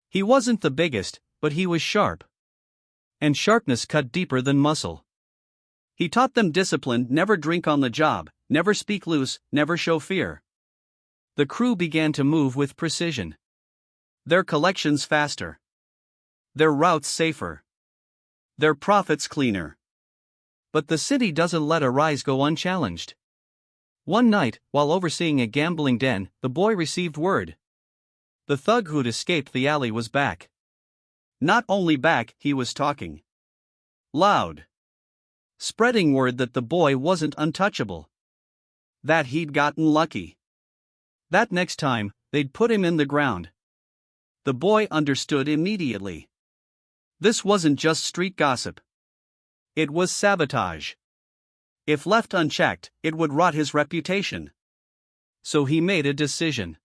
He wasn't the biggest, but he was sharp. And sharpness cut deeper than muscle. He taught them discipline: never drink on the job, never speak loose, never show fear. The crew began to move with precision. Their collections faster. Their routes safer. Their profits cleaner. But the city doesn't let a rise go unchallenged. One night, while overseeing a gambling den, the boy received word. The thug who'd escaped the alley was back. Not only back, he was talking. Loud. Spreading word that the boy wasn't untouchable. That he'd gotten lucky. That next time, they'd put him in the ground. The boy understood immediately. This wasn't just street gossip. It was sabotage. If left unchecked, it would rot his reputation. So he made a decision.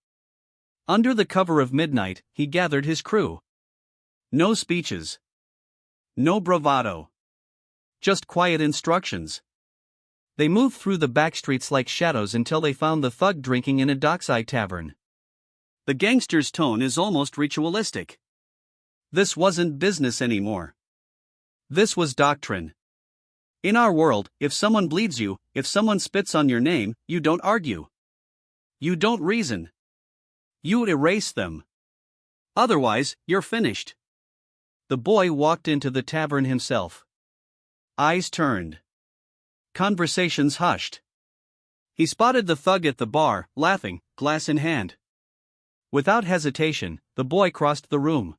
Under the cover of midnight, he gathered his crew. No speeches. No bravado. Just quiet instructions. They moved through the back streets like shadows until they found the thug drinking in a dockside tavern. The gangster's tone is almost ritualistic. This wasn't business anymore. This was doctrine. In our world, if someone bleeds you, if someone spits on your name, you don't argue. You don't reason. You erase them. Otherwise, you're finished. The boy walked into the tavern himself. Eyes turned. Conversations hushed. He spotted the thug at the bar, laughing, glass in hand. Without hesitation, the boy crossed the room.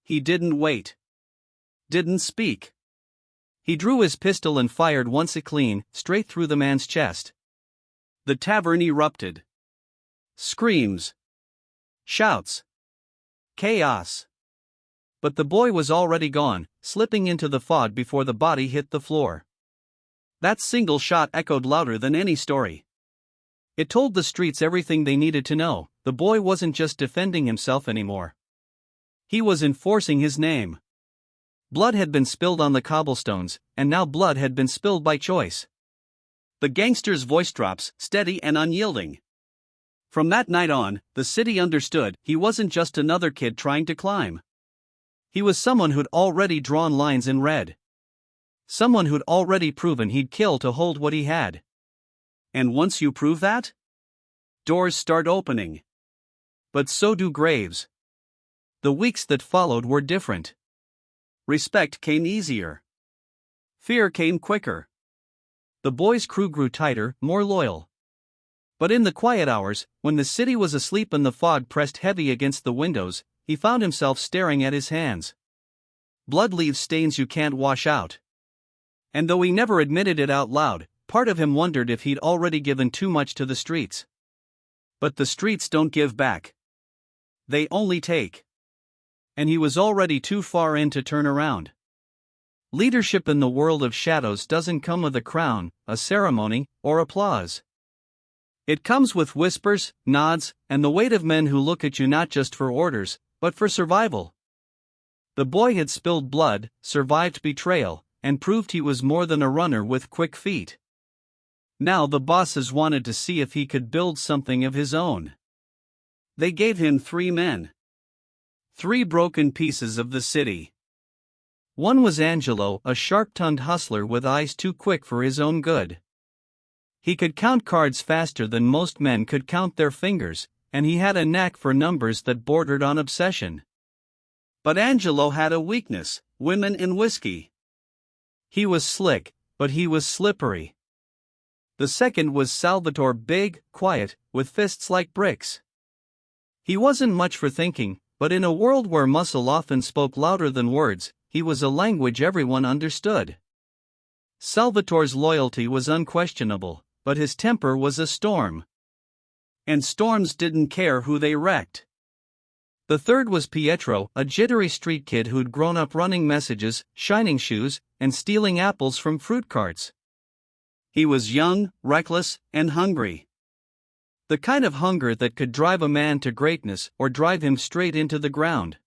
He didn't wait. Didn't speak. He drew his pistol and fired once clean, straight through the man's chest. The tavern erupted. Screams. Shouts. Chaos. But the boy was already gone, slipping into the fog before the body hit the floor. That single shot echoed louder than any story. It told the streets everything they needed to know. The boy wasn't just defending himself anymore. He was enforcing his name. Blood had been spilled on the cobblestones, and now blood had been spilled by choice. The gangster's voice drops, steady and unyielding. From that night on, the city understood he wasn't just another kid trying to climb. He was someone who'd already drawn lines in red. Someone who'd already proven he'd kill to hold what he had. And once you prove that, doors start opening. But so do graves. The weeks that followed were different. Respect came easier. Fear came quicker. The boy's crew grew tighter, more loyal. But in the quiet hours, when the city was asleep and the fog pressed heavy against the windows, he found himself staring at his hands. Blood leaves stains you can't wash out. And though he never admitted it out loud, part of him wondered if he'd already given too much to the streets. But the streets don't give back. They only take. And he was already too far in to turn around. Leadership in the world of shadows doesn't come with a crown, a ceremony, or applause. It comes with whispers, nods, and the weight of men who look at you not just for orders, but for survival. The boy had spilled blood, survived betrayal, and proved he was more than a runner with quick feet. Now the bosses wanted to see if he could build something of his own. They gave him 3 men. 3 broken pieces of the city. One was Angelo, a sharp-tongued hustler with eyes too quick for his own good. He could count cards faster than most men could count their fingers, and he had a knack for numbers that bordered on obsession. But Angelo had a weakness: women and whiskey. He was slick, but he was slippery. The second was Salvatore, big, quiet, with fists like bricks. He wasn't much for thinking, but in a world where muscle often spoke louder than words, he was a language everyone understood. Salvatore's loyalty was unquestionable, but his temper was a storm. And storms didn't care who they wrecked. The third was Pietro, a jittery street kid who'd grown up running messages, shining shoes, and stealing apples from fruit carts. He was young, reckless, and hungry. The kind of hunger that could drive a man to greatness or drive him straight into the ground.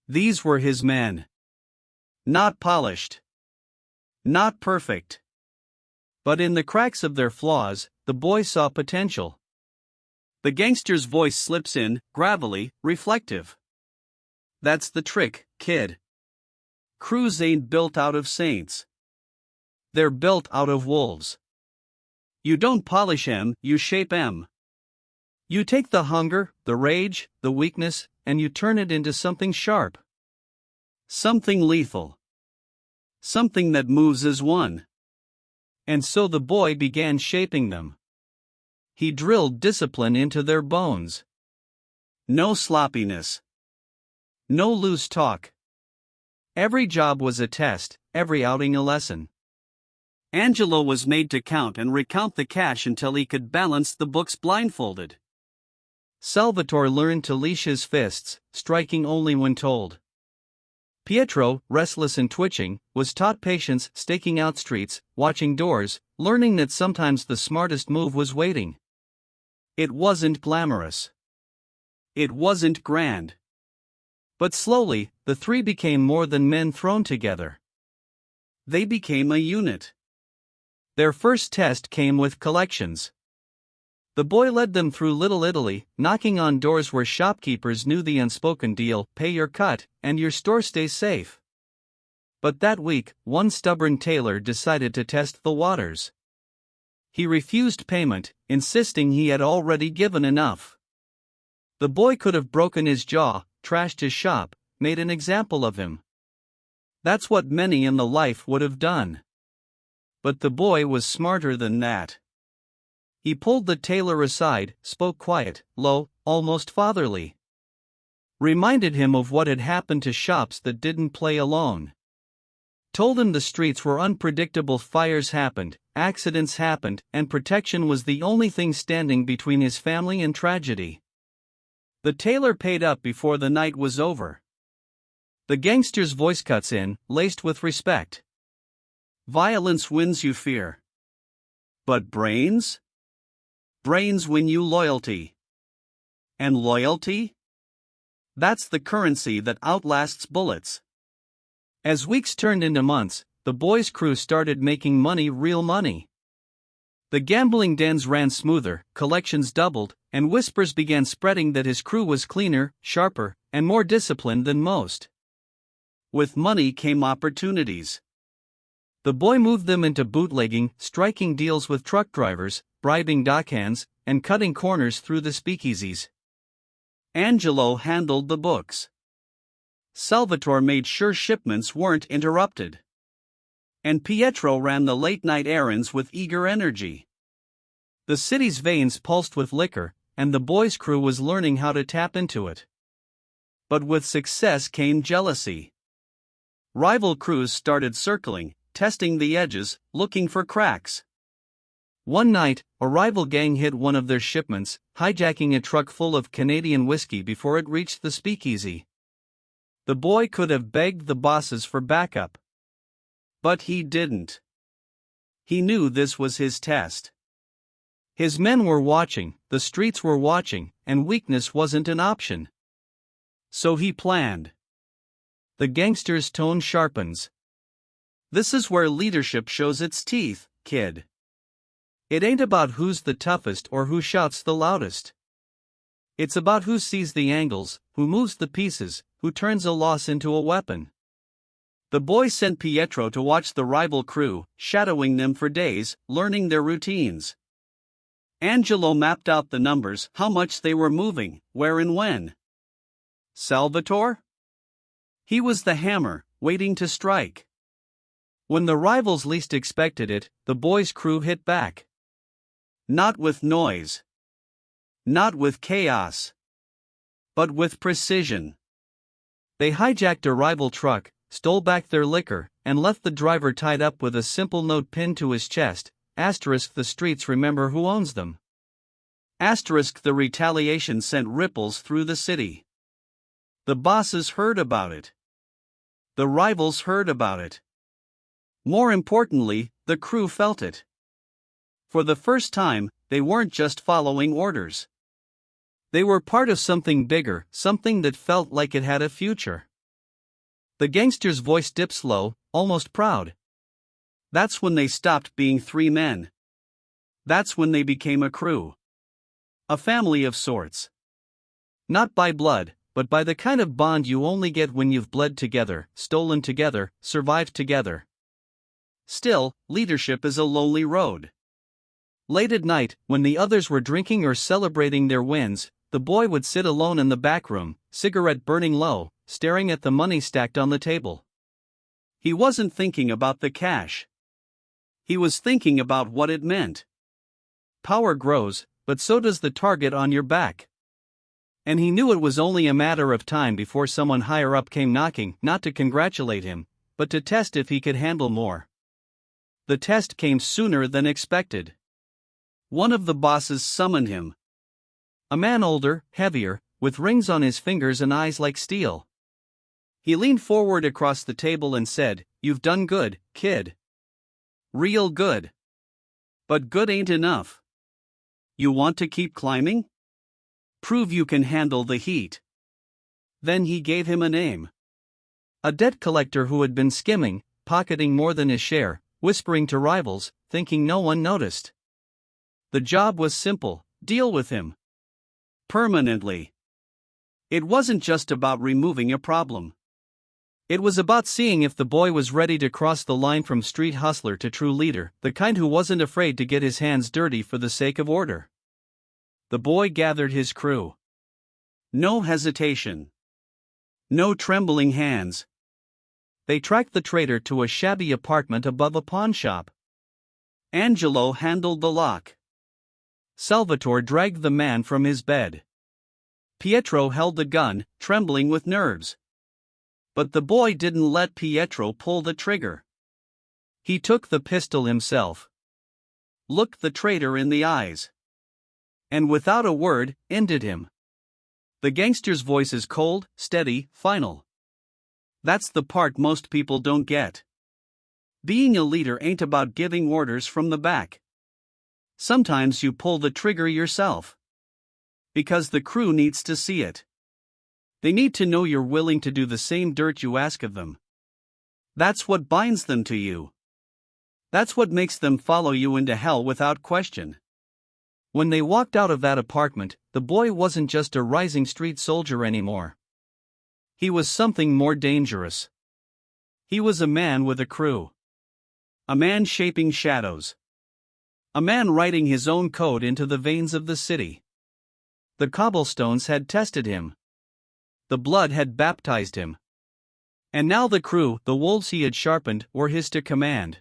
These were his men. Not polished. Not perfect. But in the cracks of their flaws, the boy saw potential. The gangster's voice slips in, gravelly, reflective. That's the trick, kid. Crews ain't built out of saints. They're built out of wolves. You don't polish 'em, you shape 'em. You take the hunger, the rage, the weakness, and you turn it into something sharp. Something lethal. Something that moves as one. And so the boy began shaping them. He drilled discipline into their bones. No sloppiness. No loose talk. Every job was a test, every outing a lesson. Angelo was made to count and recount the cash until he could balance the books blindfolded. Salvatore learned to leash his fists, striking only when told. Pietro, restless and twitching, was taught patience, staking out streets, watching doors, learning that sometimes the smartest move was waiting. It wasn't glamorous. It wasn't grand. But slowly, the 3 became more than men thrown together. They became a unit. Their first test came with collections. The boy led them through Little Italy, knocking on doors where shopkeepers knew the unspoken deal: pay your cut, and your store stays safe. But that week, one stubborn tailor decided to test the waters. He refused payment, insisting he had already given enough. The boy could have broken his jaw, trashed his shop, made an example of him. That's what many in the life would have done. But the boy was smarter than that. He pulled the tailor aside, spoke quiet, low, almost fatherly. Reminded him of what had happened to shops that didn't play alone. Told him the streets were unpredictable, fires happened, accidents happened, and protection was the only thing standing between his family and tragedy. The tailor paid up before the night was over. The gangster's voice cuts in, laced with respect. Violence wins you fear. But brains? Brains win you loyalty. And loyalty? That's the currency that outlasts bullets. As weeks turned into months, the boy's crew started making money, real money. The gambling dens ran smoother, collections doubled, and whispers began spreading that his crew was cleaner, sharper, and more disciplined than most. With money came opportunities. The boy moved them into bootlegging, striking deals with truck drivers, bribing dockhands, and cutting corners through the speakeasies. Angelo handled the books. Salvatore made sure shipments weren't interrupted. And Pietro ran the late-night errands with eager energy. The city's veins pulsed with liquor, and the boy's crew was learning how to tap into it. But with success came jealousy. Rival crews started circling, testing the edges, looking for cracks. One night, a rival gang hit one of their shipments, hijacking a truck full of Canadian whiskey before it reached the speakeasy. The boy could have begged the bosses for backup. But he didn't. He knew this was his test. His men were watching, the streets were watching, and weakness wasn't an option. So he planned. The gangster's tone sharpens. This is where leadership shows its teeth, kid. It ain't about who's the toughest or who shouts the loudest. It's about who sees the angles, who moves the pieces, who turns a loss into a weapon. The boy sent Pietro to watch the rival crew, shadowing them for days, learning their routines. Angelo mapped out the numbers, how much they were moving, where and when. Salvatore? He was the hammer, waiting to strike. When the rivals least expected it, the boy's crew hit back. Not with noise. Not with chaos. But with precision. They hijacked a rival truck, stole back their liquor, and left the driver tied up with a simple note pinned to his chest, * the streets remember who owns them. * The retaliation sent ripples through the city. The bosses heard about it. The rivals heard about it. More importantly, the crew felt it. For the first time, they weren't just following orders. They were part of something bigger, something that felt like it had a future. The gangster's voice dips low, almost proud. That's when they stopped being three men. That's when they became a crew. A family of sorts. Not by blood, but by the kind of bond you only get when you've bled together, stolen together, survived together. Still, leadership is a lonely road. Late at night, when the others were drinking or celebrating their wins, the boy would sit alone in the back room, cigarette burning low, staring at the money stacked on the table. He wasn't thinking about the cash. He was thinking about what it meant. Power grows, but so does the target on your back. And he knew it was only a matter of time before someone higher up came knocking, not to congratulate him, but to test if he could handle more. The test came sooner than expected. One of the bosses summoned him. A man older, heavier, with rings on his fingers and eyes like steel. He leaned forward across the table and said, "You've done good, kid. Real good. But good ain't enough. You want to keep climbing? Prove you can handle the heat." Then he gave him a name. A debt collector who had been skimming, pocketing more than his share, whispering to rivals, thinking no one noticed. The job was simple: deal with him. Permanently. It wasn't just about removing a problem. It was about seeing if the boy was ready to cross the line from street hustler to true leader, the kind who wasn't afraid to get his hands dirty for the sake of order. The boy gathered his crew. No hesitation. No trembling hands. They tracked the traitor to a shabby apartment above a pawn shop. Angelo handled the lock. Salvatore dragged the man from his bed. Pietro held the gun, trembling with nerves. But the boy didn't let Pietro pull the trigger. He took the pistol himself. Looked the traitor in the eyes. And without a word, ended him. The gangster's voice is cold, steady, final. That's the part most people don't get. Being a leader ain't about giving orders from the back. Sometimes you pull the trigger yourself. Because the crew needs to see it. They need to know you're willing to do the same dirt you ask of them. That's what binds them to you. That's what makes them follow you into hell without question. When they walked out of that apartment, the boy wasn't just a rising street soldier anymore. He was something more dangerous. He was a man with a crew. A man shaping shadows. A man writing his own code into the veins of the city. The cobblestones had tested him. The blood had baptized him. And now the crew, the wolves he had sharpened, were his to command.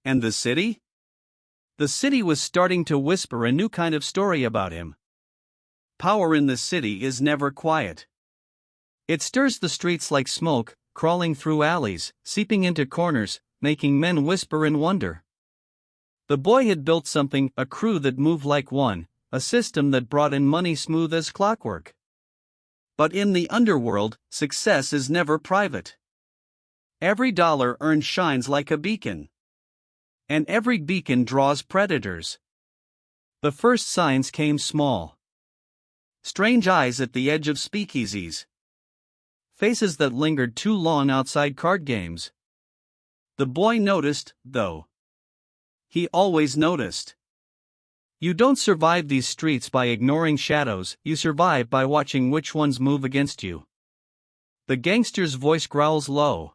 And the city? The city was starting to whisper a new kind of story about him. Power in the city is never quiet. It stirs the streets like smoke, crawling through alleys, seeping into corners, making men whisper in wonder. The boy had built something, a crew that moved like one, a system that brought in money smooth as clockwork. But in the underworld, success is never private. Every dollar earned shines like a beacon. And every beacon draws predators. The first signs came small. Strange eyes at the edge of speakeasies. Faces that lingered too long outside card games. The boy noticed, though. He always noticed. You don't survive these streets by ignoring shadows, you survive by watching which ones move against you. The gangster's voice growls low.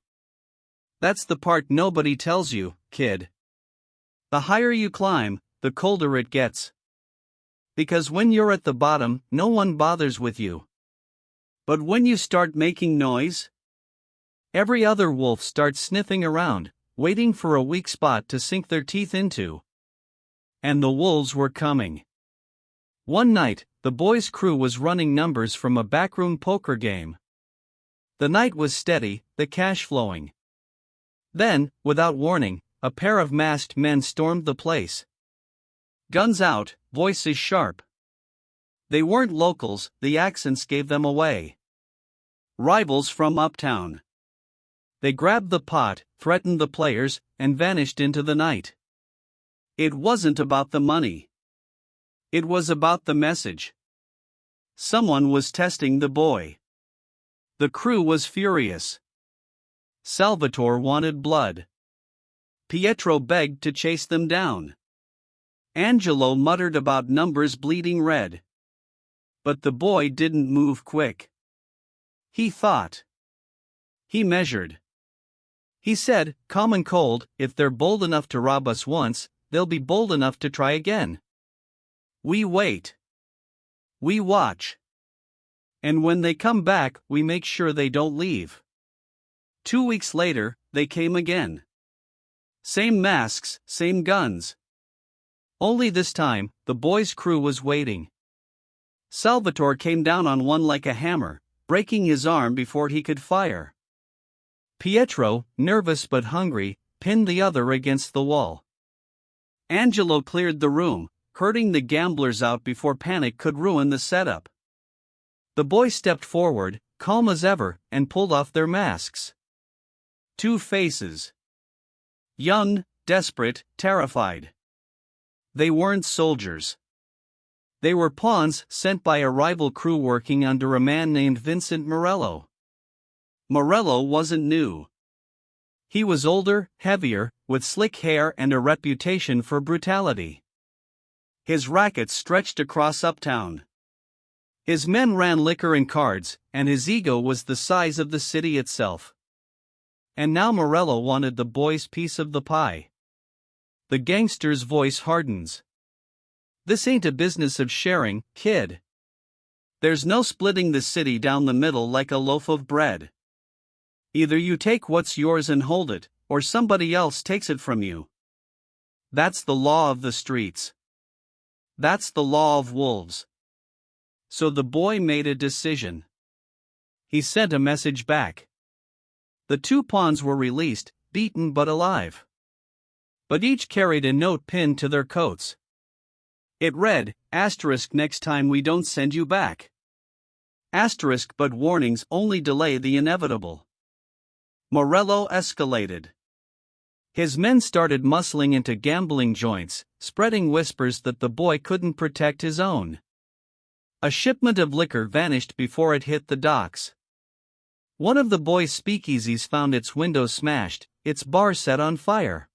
That's the part nobody tells you, kid. The higher you climb, the colder it gets. Because when you're at the bottom, no one bothers with you. But when you start making noise, every other wolf starts sniffing around, waiting for a weak spot to sink their teeth into. And the wolves were coming. One night, the boy's crew was running numbers from a backroom poker game. The night was steady, the cash flowing. Then, without warning, a pair of masked men stormed the place. Guns out, voices sharp. They weren't locals, the accents gave them away. Rivals from uptown. They grabbed the pot, threatened the players, and vanished into the night. It wasn't about the money. It was about the message. Someone was testing the boy. The crew was furious. Salvatore wanted blood. Pietro begged to chase them down. Angelo muttered about numbers bleeding red. But the boy didn't move quick. He thought. He measured. He said, calm and cold, if they're bold enough to rob us once, they'll be bold enough to try again. We wait. We watch. And when they come back, we make sure they don't leave. 2 weeks later, they came again. Same masks, same guns. Only this time, the boy's crew was waiting. Salvatore came down on one like a hammer, breaking his arm before he could fire. Pietro, nervous but hungry, pinned the other against the wall. Angelo cleared the room, herding the gamblers out before panic could ruin the setup. The boy stepped forward, calm as ever, and pulled off their masks. Two faces. Young, desperate, terrified. They weren't soldiers. They were pawns sent by a rival crew working under a man named Vincent Morello. Morello wasn't new. He was older, heavier, with slick hair and a reputation for brutality. His racket stretched across uptown. His men ran liquor and cards, and his ego was the size of the city itself. And now Morello wanted the boy's piece of the pie. The gangster's voice hardens. This ain't a business of sharing, kid. There's no splitting the city down the middle like a loaf of bread. Either you take what's yours and hold it, or somebody else takes it from you. That's the law of the streets. That's the law of wolves. So the boy made a decision. He sent a message back. The two pawns were released, beaten but alive. But each carried a note pinned to their coats. It read, * next time we don't send you back. * but warnings only delay the inevitable. Morello escalated. His men started muscling into gambling joints, spreading whispers that the boy couldn't protect his own. A shipment of liquor vanished before it hit the docks. One of the boys' speakeasies found its windows smashed, its bar set on fire.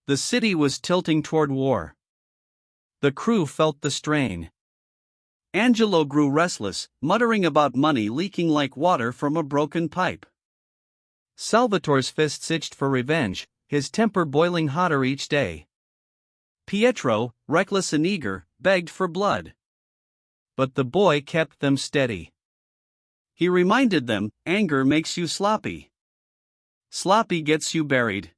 The city was tilting toward war. The crew felt the strain. Angelo grew restless, muttering about money leaking like water from a broken pipe. Salvatore's fists itched for revenge, his temper boiling hotter each day. Pietro, reckless and eager, begged for blood. But the boy kept them steady. He reminded them, anger makes you sloppy. Sloppy gets you buried.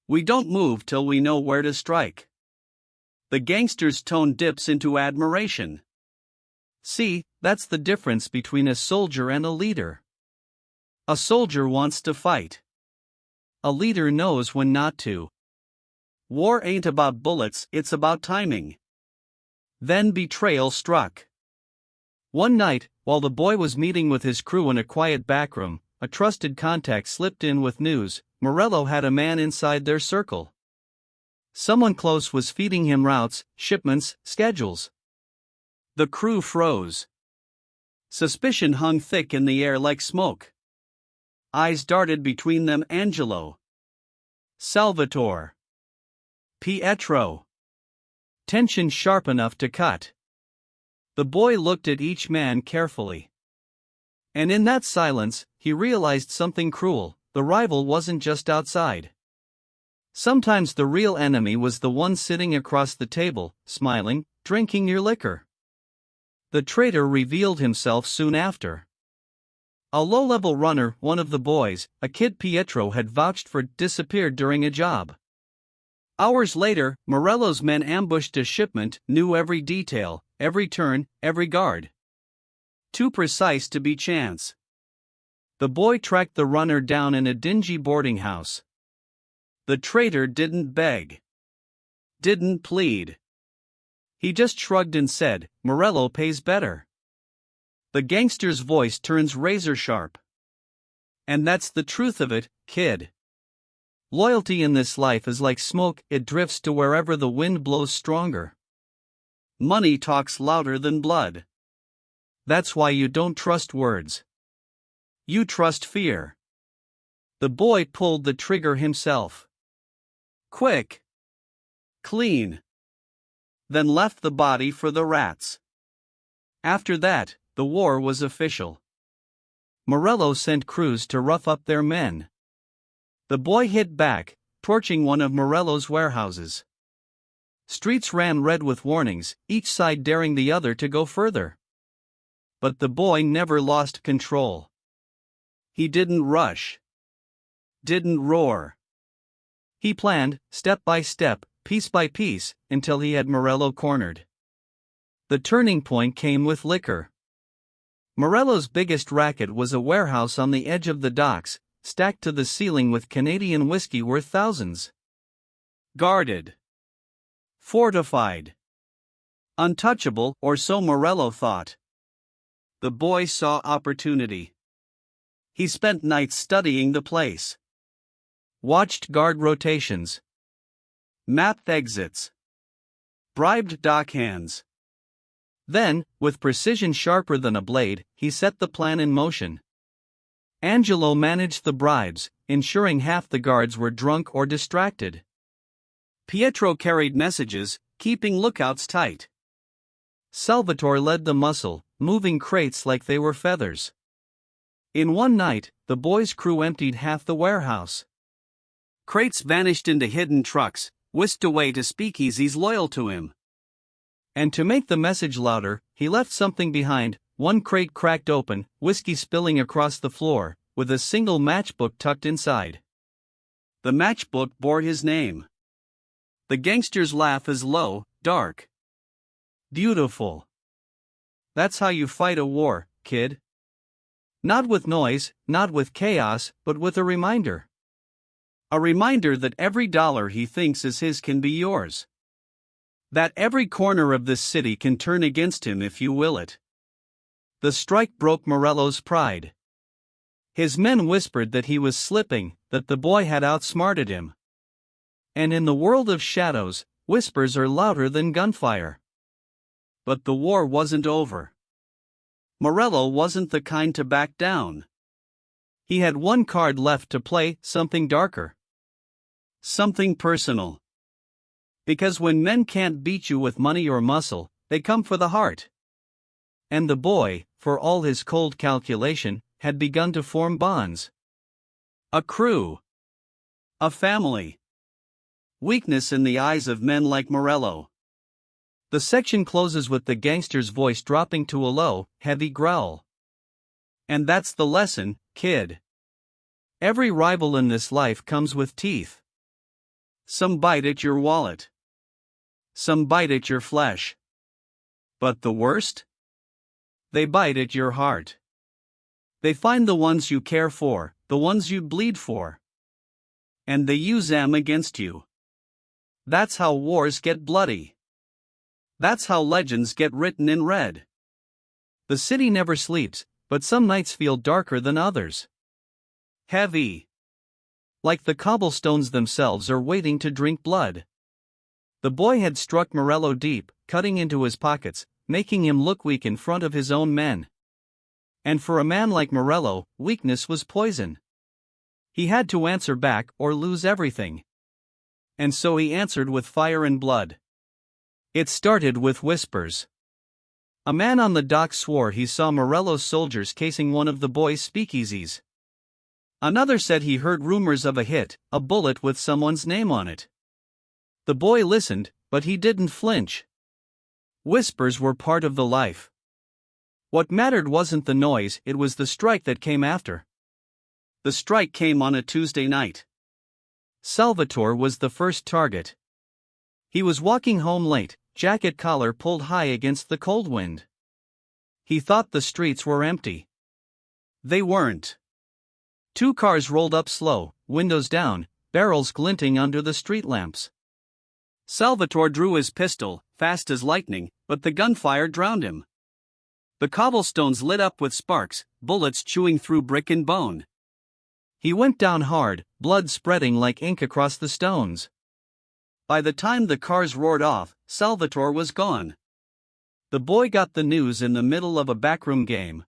We don't move till we know where to strike. The gangster's tone dips into admiration. See, that's the difference between a soldier and a leader. A soldier wants to fight. A leader knows when not to. War ain't about bullets, it's about timing. Then betrayal struck. One night, while the boy was meeting with his crew in a quiet backroom, a trusted contact slipped in with news. Morello had a man inside their circle. Someone close was feeding him routes, shipments, schedules. The crew froze. Suspicion hung thick in the air like smoke. Eyes darted between them. Angelo. Salvatore. Pietro. Tension sharp enough to cut. The boy looked at each man carefully. And in that silence, he realized something cruel. The rival wasn't just outside. Sometimes the real enemy was the one sitting across the table, smiling, drinking your liquor. The traitor revealed himself soon after. A low-level runner, one of the boys, a kid Pietro had vouched for, disappeared during a job. Hours later, Morello's men ambushed a shipment, knew every detail, every turn, every guard. Too precise to be chance. The boy tracked the runner down in a dingy boarding house. The traitor didn't beg. Didn't plead. He just shrugged and said, Morello pays better. The gangster's voice turns razor sharp. And that's the truth of it, kid. Loyalty in this life is like smoke, it drifts to wherever the wind blows stronger. Money talks louder than blood. That's why you don't trust words. You trust fear. The boy pulled the trigger himself. Quick. Clean. Then left the body for the rats. After that, the war was official. Morello sent crews to rough up their men. The boy hit back, torching one of Morello's warehouses. Streets ran red with warnings, each side daring the other to go further. But the boy never lost control. He didn't rush. Didn't roar. He planned, step by step, piece by piece, until he had Morello cornered. The turning point came with liquor. Morello's biggest racket was a warehouse on the edge of the docks, stacked to the ceiling with Canadian whiskey worth thousands. Guarded. Fortified. Untouchable, or so Morello thought. The boy saw opportunity. He spent nights studying the place. Watched guard rotations. Mapped exits. Bribed dockhands. Then, with precision sharper than a blade, he set the plan in motion. Angelo managed the bribes, ensuring half the guards were drunk or distracted. Pietro carried messages, keeping lookouts tight. Salvatore led the muscle, moving crates like they were feathers. In one night, the boys' crew emptied half the warehouse. Crates vanished into hidden trucks, whisked away to speakeasies loyal to him. And to make the message louder, he left something behind, one crate cracked open, whiskey spilling across the floor, with a single matchbook tucked inside. The matchbook bore his name. The gangster's laugh is low, dark. Beautiful. That's how you fight a war, kid. Not with noise, not with chaos, but with a reminder. A reminder that every dollar he thinks is his can be yours. That every corner of this city can turn against him if you will it. The strike broke Morello's pride. His men whispered that he was slipping, that the boy had outsmarted him. And in the world of shadows, whispers are louder than gunfire. But the war wasn't over. Morello wasn't the kind to back down. He had one card left to play, something darker. Something personal. Because when men can't beat you with money or muscle, they come for the heart. And the boy, for all his cold calculation, had begun to form bonds. A crew. A family. Weakness in the eyes of men like Morello. The section closes with the gangster's voice dropping to a low, heavy growl. And that's the lesson, kid. Every rival in this life comes with teeth. Some bite at your wallet. Some bite at your flesh. But the worst? They bite at your heart. They find the ones you care for, the ones you bleed for. And they use them against you. That's how wars get bloody. That's how legends get written in red. The city never sleeps, but some nights feel darker than others. Heavy. Like the cobblestones themselves are waiting to drink blood. The boy had struck Morello deep, cutting into his pockets, making him look weak in front of his own men. And for a man like Morello, weakness was poison. He had to answer back or lose everything. And so he answered with fire and blood. It started with whispers. A man on the dock swore he saw Morello's soldiers casing one of the boys' speakeasies. Another said he heard rumors of a hit, a bullet with someone's name on it. The boy listened, but he didn't flinch. Whispers were part of the life. What mattered wasn't the noise, it was the strike that came after. The strike came on a Tuesday night. Salvatore was the first target. He was walking home late, jacket collar pulled high against the cold wind. He thought the streets were empty. They weren't. 2 cars rolled up slow, windows down, barrels glinting under the street lamps. Salvatore drew his pistol, fast as lightning, but the gunfire drowned him. The cobblestones lit up with sparks, bullets chewing through brick and bone. He went down hard, blood spreading like ink across the stones. By the time the cars roared off, Salvatore was gone. The boy got the news in the middle of a backroom game.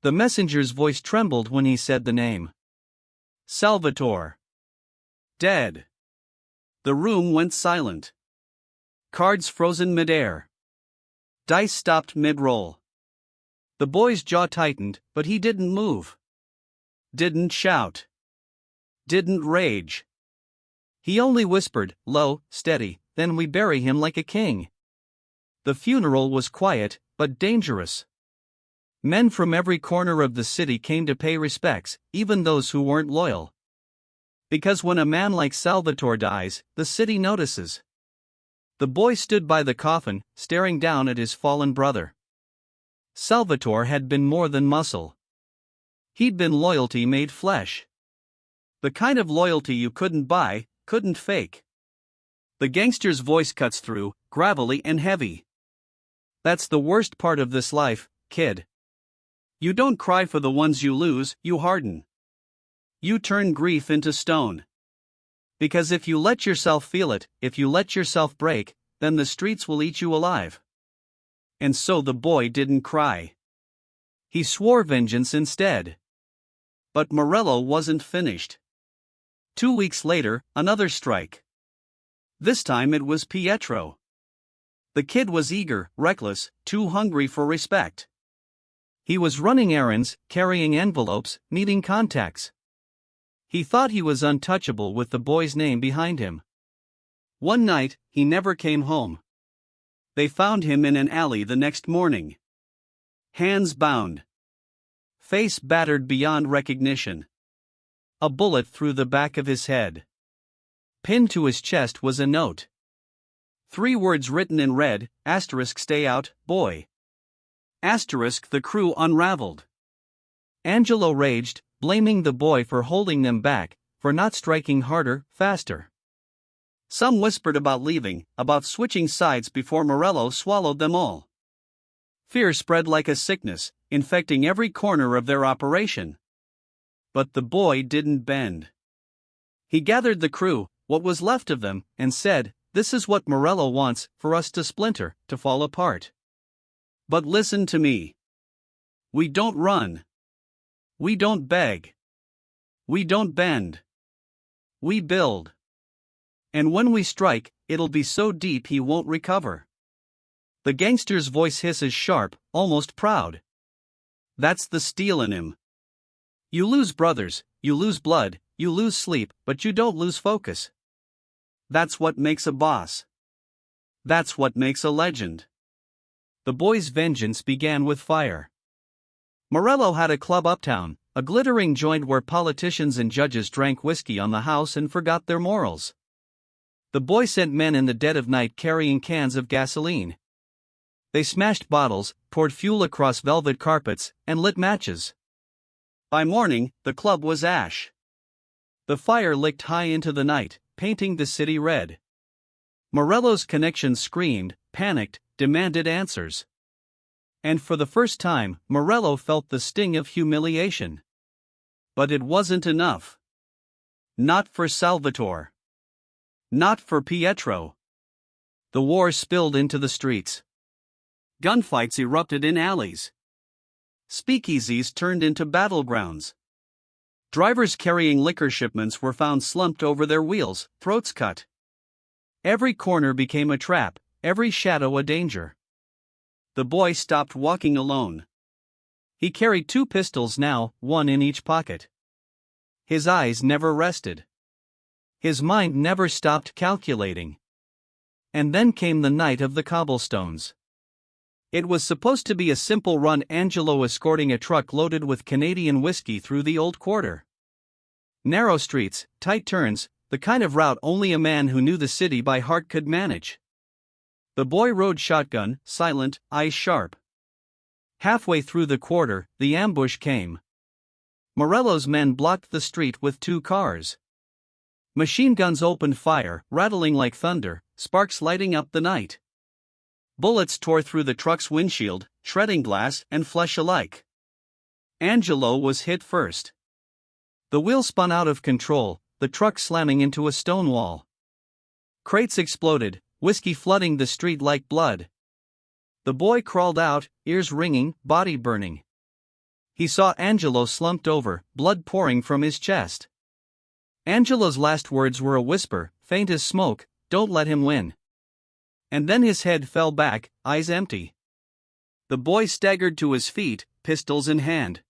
The messenger's voice trembled when he said the name. Salvatore. Dead. The room went silent. Cards frozen midair. Dice stopped mid-roll. The boy's jaw tightened, but he didn't move. Didn't shout. Didn't rage. He only whispered, low, steady, "Then we bury him like a king." The funeral was quiet, but dangerous. Men from every corner of the city came to pay respects, even those who weren't loyal. Because when a man like Salvatore dies, the city notices. The boy stood by the coffin, staring down at his fallen brother. Salvatore had been more than muscle. He'd been loyalty made flesh. The kind of loyalty you couldn't buy, couldn't fake. The gangster's voice cuts through, gravelly and heavy. That's the worst part of this life, kid. You don't cry for the ones you lose, you harden. You turn grief into stone. Because if you let yourself feel it, if you let yourself break, then the streets will eat you alive. And so the boy didn't cry. He swore vengeance instead. But Morello wasn't finished. 2 weeks later, another strike. This time it was Pietro. The kid was eager, reckless, too hungry for respect. He was running errands, carrying envelopes, meeting contacts. He thought he was untouchable with the boy's name behind him. One night, he never came home. They found him in an alley the next morning. Hands bound. Face battered beyond recognition. A bullet through the back of his head. Pinned to his chest was a note. 3 words written in red, *, stay out, boy. *, the crew unraveled. Angelo raged, blaming the boy for holding them back, for not striking harder, faster. Some whispered about leaving, about switching sides before Morello swallowed them all. Fear spread like a sickness, infecting every corner of their operation. But the boy didn't bend. He gathered the crew, what was left of them, and said, "This is what Morello wants, for us to splinter, to fall apart. But listen to me. We don't run. We don't beg. We don't bend. We build. And when we strike, it'll be so deep he won't recover." The gangster's voice hisses sharp, almost proud. That's the steel in him. You lose brothers, you lose blood, you lose sleep, but you don't lose focus. That's what makes a boss. That's what makes a legend. The boy's vengeance began with fire. Morello had a club uptown, a glittering joint where politicians and judges drank whiskey on the house and forgot their morals. The boy sent men in the dead of night carrying cans of gasoline. They smashed bottles, poured fuel across velvet carpets, and lit matches. By morning, the club was ash. The fire licked high into the night, painting the city red. Morello's connections screamed, panicked, demanded answers. And for the first time, Morello felt the sting of humiliation. But it wasn't enough. Not for Salvatore. Not for Pietro. The war spilled into the streets. Gunfights erupted in alleys. Speakeasies turned into battlegrounds. Drivers carrying liquor shipments were found slumped over their wheels, throats cut. Every corner became a trap, every shadow a danger. The boy stopped walking alone. He carried 2 pistols now, 1 in each pocket. His eyes never rested. His mind never stopped calculating. And then came the night of the cobblestones. It was supposed to be a simple run, Angelo escorting a truck loaded with Canadian whiskey through the old quarter. Narrow streets, tight turns, the kind of route only a man who knew the city by heart could manage. The boy rode shotgun, silent, eyes sharp. Halfway through the quarter, the ambush came. Morello's men blocked the street with 2 cars. Machine guns opened fire, rattling like thunder, sparks lighting up the night. Bullets tore through the truck's windshield, shredding glass and flesh alike. Angelo was hit first. The wheel spun out of control, the truck slamming into a stone wall. Crates exploded, whiskey flooding the street like blood. The boy crawled out, ears ringing, body burning. He saw Angelo slumped over, blood pouring from his chest. Angelo's last words were a whisper, faint as smoke, "Don't let him win." And then his head fell back, eyes empty. The boy staggered to his feet, pistols in hand.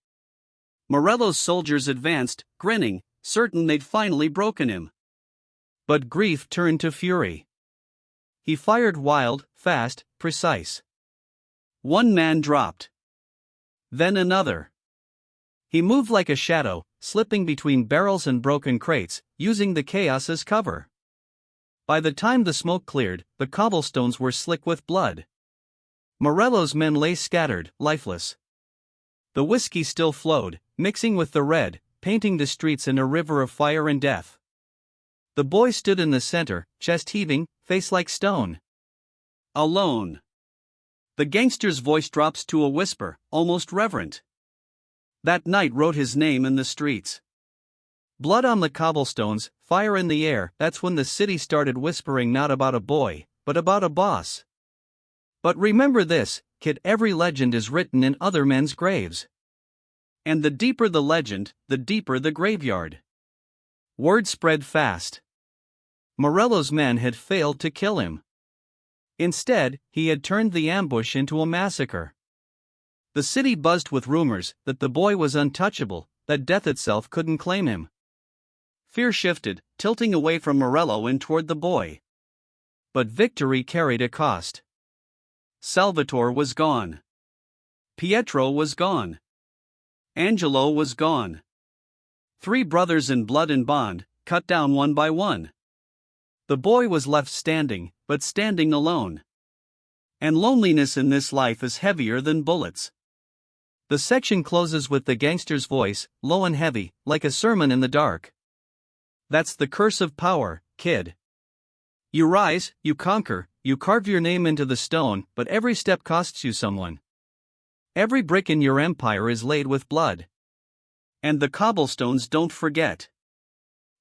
Morello's soldiers advanced, grinning, certain they'd finally broken him. But grief turned to fury. He fired wild, fast, precise. 1 man dropped. Then another. He moved like a shadow, slipping between barrels and broken crates, using the chaos as cover. By the time the smoke cleared, the cobblestones were slick with blood. Morello's men lay scattered, lifeless. The whiskey still flowed, mixing with the red, painting the streets in a river of fire and death. The boy stood in the center, chest heaving, face like stone. Alone. The gangster's voice drops to a whisper, almost reverent. That night wrote his name in the streets. Blood on the cobblestones, fire in the air, that's when the city started whispering not about a boy, but about a boss. But remember this, kid, every legend is written in other men's graves. And the deeper the legend, the deeper the graveyard. Word spread fast. Morello's men had failed to kill him. Instead, he had turned the ambush into a massacre. The city buzzed with rumors that the boy was untouchable, that death itself couldn't claim him. Fear shifted, tilting away from Morello and toward the boy. But victory carried a cost. Salvatore was gone. Pietro was gone. Angelo was gone. 3 brothers in blood and bond, cut down one by one. The boy was left standing, but standing alone. And loneliness in this life is heavier than bullets. The section closes with the gangster's voice, low and heavy, like a sermon in the dark. That's the curse of power, kid. You rise, you conquer, you carve your name into the stone, but every step costs you someone. Every brick in your empire is laid with blood. And the cobblestones don't forget.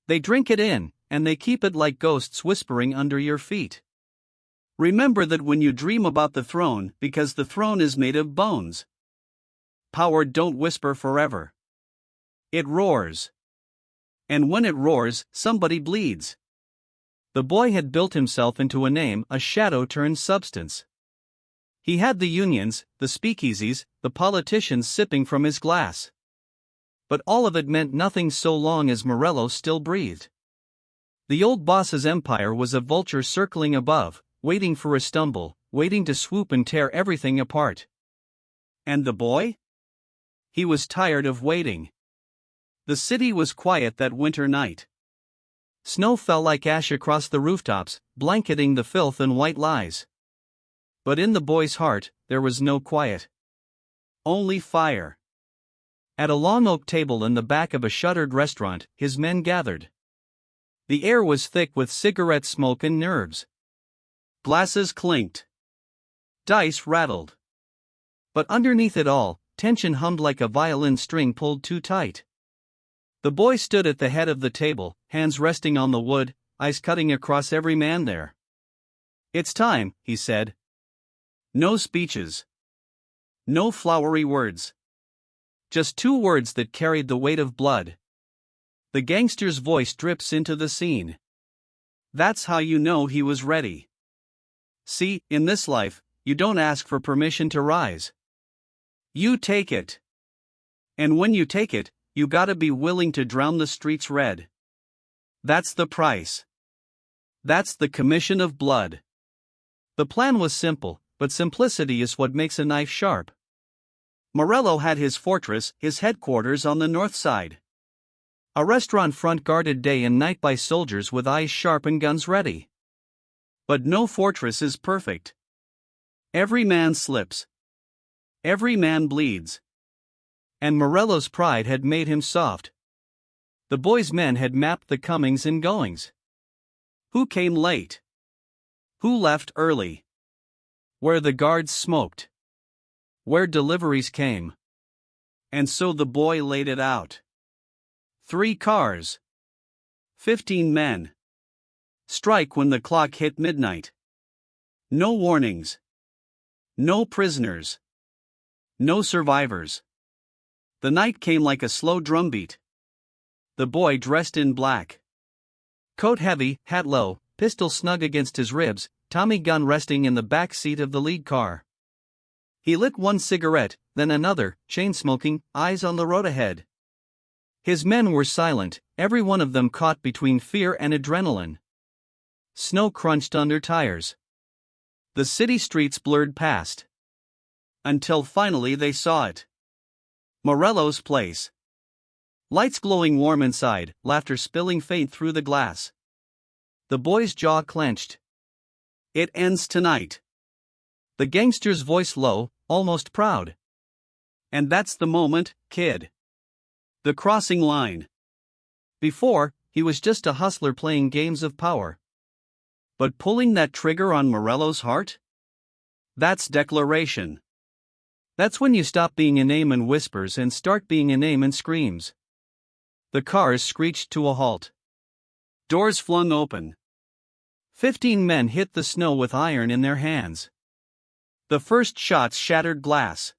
They drink it in, and they keep it like ghosts whispering under your feet. Remember that when you dream about the throne, because the throne is made of bones. Power don't whisper forever. It roars. And when it roars, somebody bleeds. The boy had built himself into a name, a shadow turned substance. He had the unions, the speakeasies, the politicians sipping from his glass. But all of it meant nothing so long as Morello still breathed. The old boss's empire was a vulture circling above, waiting for a stumble, waiting to swoop and tear everything apart. And the boy? He was tired of waiting. The city was quiet that winter night. Snow fell like ash across the rooftops, blanketing the filth and white lies. But in the boy's heart, there was no quiet. Only fire. At a long oak table in the back of a shuttered restaurant, his men gathered. The air was thick with cigarette smoke and nerves. Glasses clinked. Dice rattled. But underneath it all, tension hummed like a violin string pulled too tight. The boy stood at the head of the table, hands resting on the wood, eyes cutting across every man there. "It's time," he said. No speeches. No flowery words. Just 2 words that carried the weight of blood. The gangster's voice drips into the scene. That's how you know he was ready. See, in this life, you don't ask for permission to rise. You take it. And when you take it, you gotta be willing to drown the streets red. That's the price. That's the commission of blood. The plan was simple, but simplicity is what makes a knife sharp. Morello had his fortress, his headquarters on the north side. A restaurant front guarded day and night by soldiers with eyes sharp and guns ready. But no fortress is perfect. Every man slips. Every man bleeds. And Morello's pride had made him soft. The boy's men had mapped the comings and goings. Who came late? Who left early? Where the guards smoked. Where deliveries came. And so the boy laid it out. 3 cars. 15 men. Strike when the clock hit midnight. No warnings. No prisoners. No survivors. The night came like a slow drumbeat. The boy dressed in black. Coat heavy, hat low, pistol snug against his ribs, Tommy gun resting in the back seat of the lead car. He lit one cigarette, then another, chain-smoking, eyes on the road ahead. His men were silent, every one of them caught between fear and adrenaline. Snow crunched under tires. The city streets blurred past. Until finally they saw it. Morello's place. Lights glowing warm inside, laughter spilling faint through the glass. The boy's jaw clenched. It ends tonight. The gangster's voice low, almost proud. And that's the moment, kid. The crossing line. Before, he was just a hustler playing games of power. But pulling that trigger on Morello's heart? That's declaration. That's when you stop being a name in whispers and start being a name in screams. The cars screeched to a halt. Doors flung open. 15 men hit the snow with iron in their hands. The first shots shattered glass.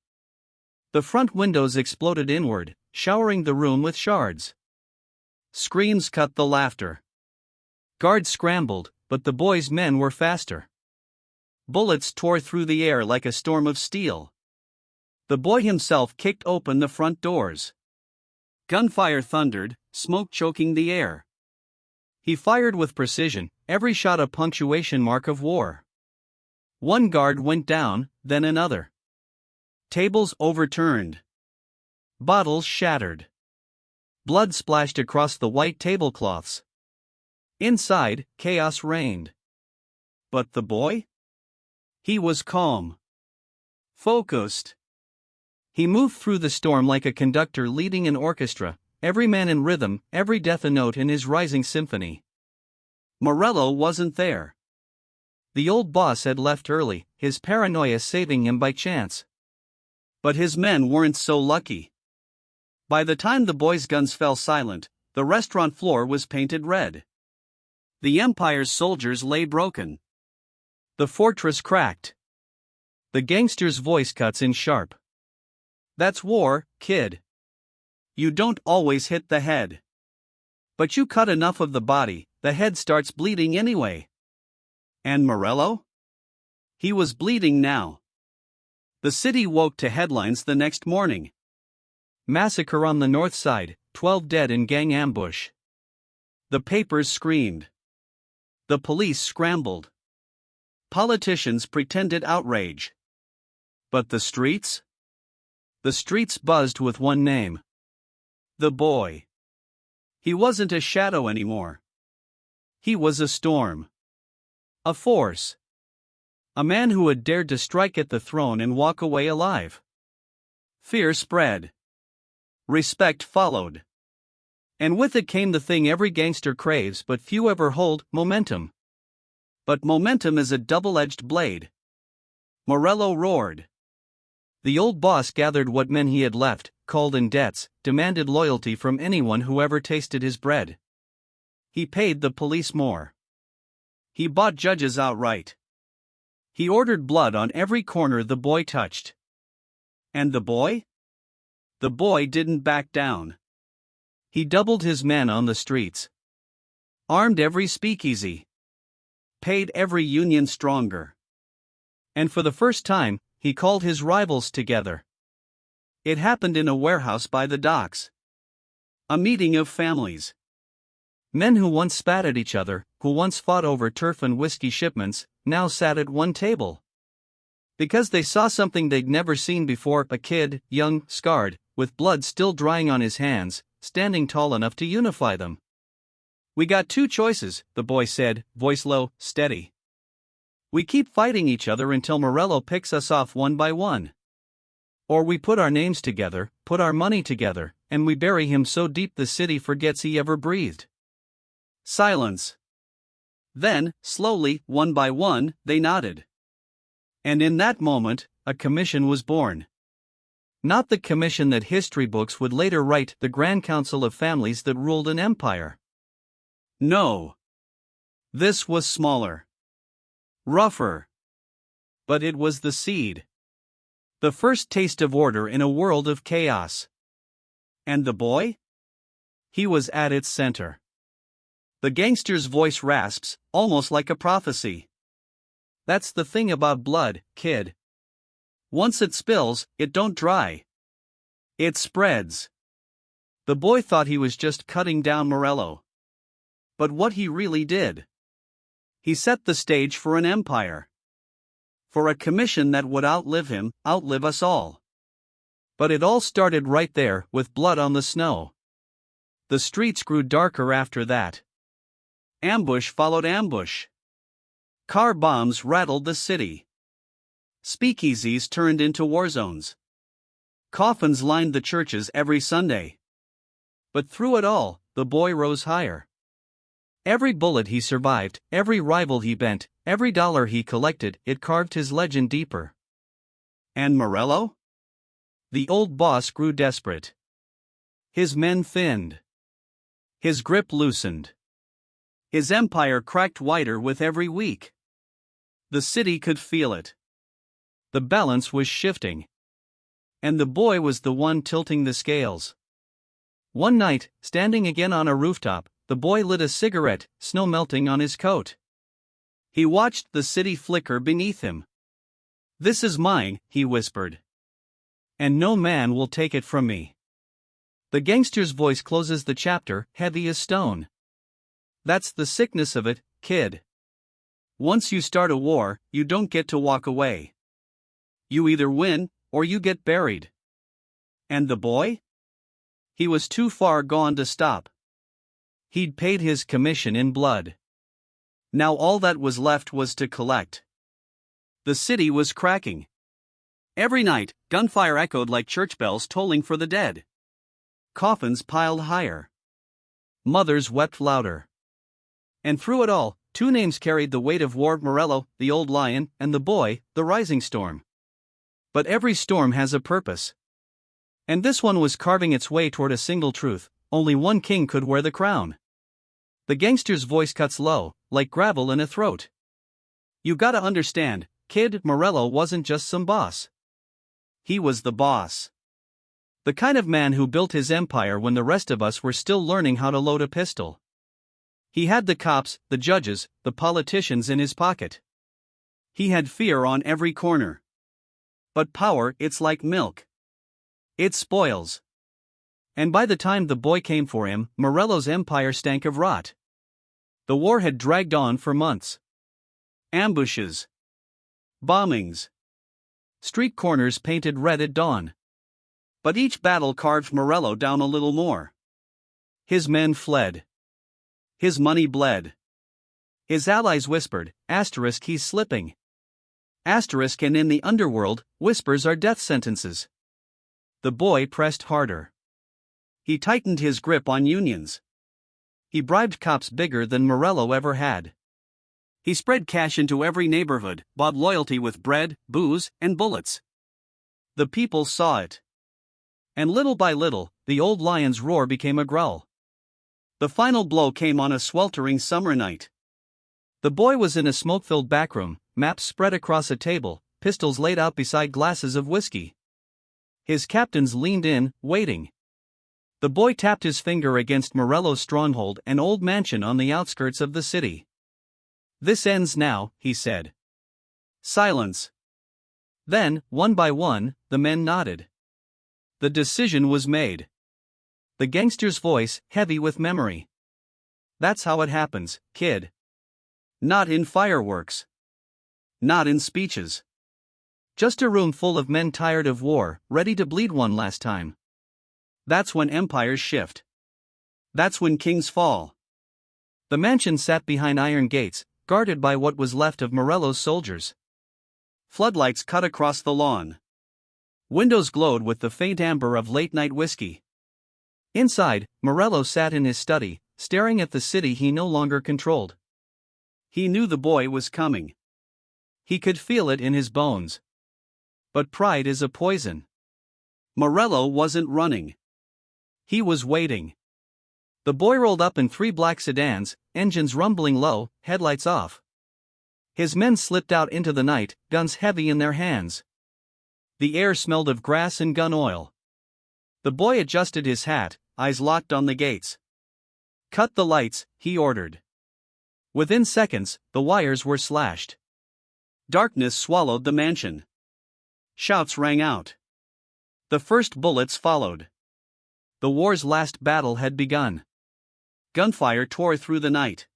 The front windows exploded inward, showering the room with shards. Screams cut the laughter. Guards scrambled, but the boy's men were faster. Bullets tore through the air like a storm of steel. The boy himself kicked open the front doors. Gunfire thundered, smoke choking the air. He fired with precision, every shot a punctuation mark of war. One guard went down, then another. Tables overturned. Bottles shattered. Blood splashed across the white tablecloths. Inside, chaos reigned. But the boy? He was calm. Focused. He moved through the storm like a conductor leading an orchestra, every man in rhythm, every death a note in his rising symphony. Morello wasn't there. The old boss had left early, his paranoia saving him by chance. But his men weren't so lucky. By the time the boys' guns fell silent, the restaurant floor was painted red. The Empire's soldiers lay broken. The fortress cracked. The gangster's voice cuts in sharp. That's war, kid. You don't always hit the head. But you cut enough of the body, the head starts bleeding anyway. And Morello? He was bleeding now. The city woke to headlines the next morning. Massacre on the north side, 12 dead in gang ambush. The papers screamed. The police scrambled. Politicians pretended outrage. But the streets? The streets buzzed with one name. The boy. He wasn't a shadow anymore. He was a storm. A force. A man who had dared to strike at the throne and walk away alive. Fear spread. Respect followed. And with it came the thing every gangster craves but few ever hold, momentum. But momentum is a double-edged blade. Morello roared. The old boss gathered what men he had left, called in debts, demanded loyalty from anyone who ever tasted his bread. He paid the police more. He bought judges outright. He ordered blood on every corner the boy touched. And the boy? The boy didn't back down. He doubled his men on the streets. Armed every speakeasy. Paid every union stronger. And for the first time, he called his rivals together. It happened in a warehouse by the docks. A meeting of families. Men who once spat at each other, who once fought over turf and whiskey shipments, now sat at one table. Because they saw something they'd never seen before, a kid, young, scarred, with blood still drying on his hands, standing tall enough to unify them. We got two choices, the boy said, voice low, steady. We keep fighting each other until Morello picks us off one by one. Or we put our names together, put our money together, and we bury him so deep the city forgets he ever breathed. Silence. Then, slowly, one by one, they nodded. And in that moment, a commission was born. Not the commission that history books would later write, the Grand Council of Families that ruled an empire. No. This was smaller. Rougher. But it was the seed. The first taste of order in a world of chaos. And the boy? He was at its center. The gangster's voice rasps, almost like a prophecy. That's the thing about blood, kid. Once it spills, it don't dry. It spreads. The boy thought he was just cutting down Morello. But what he really did? He set the stage for an empire. For a commission that would outlive him, outlive us all. But it all started right there, with blood on the snow. The streets grew darker after that. Ambush followed ambush. Car bombs rattled the city. Speakeasies turned into war zones. Coffins lined the churches every Sunday. But through it all, the boy rose higher. Every bullet he survived, every rival he bent, every dollar he collected, it carved his legend deeper. And Morello? The old boss grew desperate. His men thinned. His grip loosened. His empire cracked wider with every week. The city could feel it. The balance was shifting. And the boy was the one tilting the scales. One night, standing again on a rooftop, the boy lit a cigarette, snow melting on his coat. He watched the city flicker beneath him. "This is mine," he whispered. "And no man will take it from me." The gangster's voice closes the chapter, heavy as stone. "That's the sickness of it, kid. Once you start a war, you don't get to walk away. You either win, or you get buried." And the boy? He was too far gone to stop. He'd paid his commission in blood. Now all that was left was to collect. The city was cracking. Every night, gunfire echoed like church bells tolling for the dead. Coffins piled higher. Mothers wept louder. And through it all, two names carried the weight of war: Morello, the old lion, and the boy, the rising storm. But every storm has a purpose. And this one was carving its way toward a single truth: only one king could wear the crown. The gangster's voice cuts low, like gravel in a throat. "You gotta understand, kid, Morello wasn't just some boss. He was the boss. The kind of man who built his empire when the rest of us were still learning how to load a pistol. He had the cops, the judges, the politicians in his pocket. He had fear on every corner. But power, it's like milk. It spoils." And by the time the boy came for him, Morello's empire stank of rot. The war had dragged on for months. Ambushes. Bombings. Street corners painted red at dawn. But each battle carved Morello down a little more. His men fled. His money bled. His allies whispered, asterisk, he's slipping. Asterisk, and in the underworld, whispers are death sentences. The boy pressed harder. He tightened his grip on unions. He bribed cops bigger than Morello ever had. He spread cash into every neighborhood, bought loyalty with bread, booze, and bullets. The people saw it. And little by little, the old lion's roar became a growl. The final blow came on a sweltering summer night. The boy was in a smoke-filled backroom, maps spread across a table, pistols laid out beside glasses of whiskey. His captains leaned in, waiting. The boy tapped his finger against Morello's stronghold, an old mansion on the outskirts of the city. "This ends now," he said. Silence. Then, one by one, the men nodded. The decision was made. The gangster's voice, heavy with memory. "That's how it happens, kid. Not in fireworks. Not in speeches. Just a room full of men tired of war, ready to bleed one last time. That's when empires shift. That's when kings fall." The mansion sat behind iron gates, guarded by what was left of Morello's soldiers. Floodlights cut across the lawn. Windows glowed with the faint amber of late-night whiskey. Inside, Morello sat in his study, staring at the city he no longer controlled. He knew the boy was coming. He could feel it in his bones. But pride is a poison. Morello wasn't running. He was waiting. The boy rolled up in 3 black sedans, engines rumbling low, headlights off. His men slipped out into the night, guns heavy in their hands. The air smelled of grass and gun oil. The boy adjusted his hat, eyes locked on the gates. "Cut the lights," he ordered. Within seconds, the wires were slashed. Darkness swallowed the mansion. Shouts rang out. The first bullets followed. The war's last battle had begun. Gunfire tore through the night.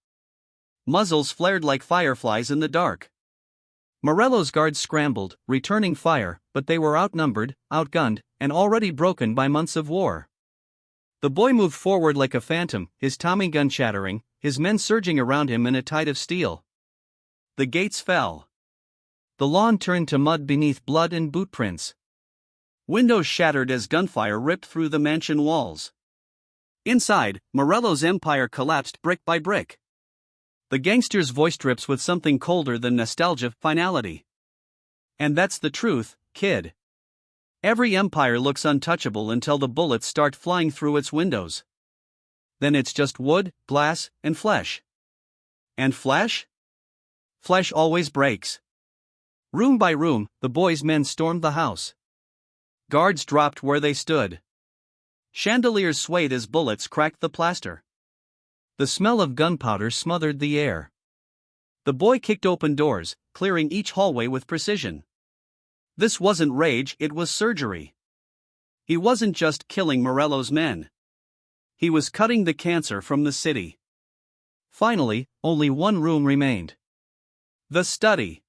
Muzzles flared like fireflies in the dark. Morello's guards scrambled, returning fire, but they were outnumbered, outgunned, and already broken by months of war. The boy moved forward like a phantom, his Tommy gun chattering, his men surging around him in a tide of steel. The gates fell. The lawn turned to mud beneath blood and boot prints. Windows shattered as gunfire ripped through the mansion walls. Inside, Morello's empire collapsed brick by brick. The gangster's voice drips with something colder than nostalgia: finality. And that's the truth, kid. Every empire looks untouchable until the bullets start flying through its windows. Then it's just wood, glass, and flesh. And flesh? Flesh always breaks. Room by room, the boy's men stormed the house. Guards dropped where they stood. Chandeliers swayed as bullets cracked the plaster. The smell of gunpowder smothered the air. The boy kicked open doors, clearing each hallway with precision. This wasn't rage, it was surgery. He wasn't just killing Morello's men. He was cutting the cancer from the city. Finally, only one room remained. The study.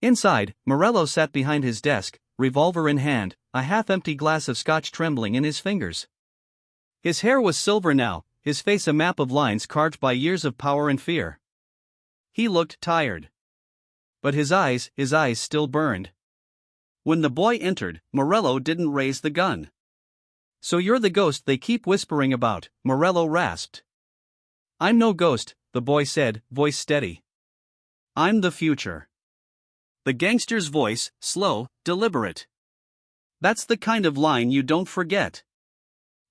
Inside, Morello sat behind his desk, revolver in hand, a half-empty glass of scotch trembling in his fingers. His hair was silver now, his face a map of lines carved by years of power and fear. He looked tired. But his eyes still burned. When the boy entered, Morello didn't raise the gun. "So you're the ghost they keep whispering about," Morello rasped. "I'm no ghost," the boy said, voice steady. "I'm the future." The gangster's voice, slow, deliberate. That's the kind of line you don't forget.